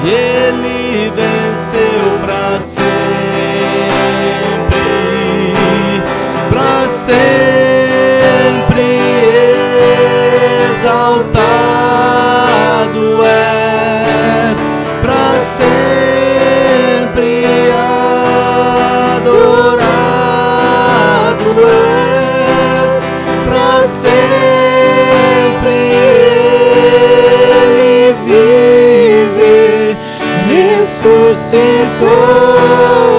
e ele venceu para sempre, para sempre exaltado és, para sempre adorado és, para sempre ele vive, ressuscitou.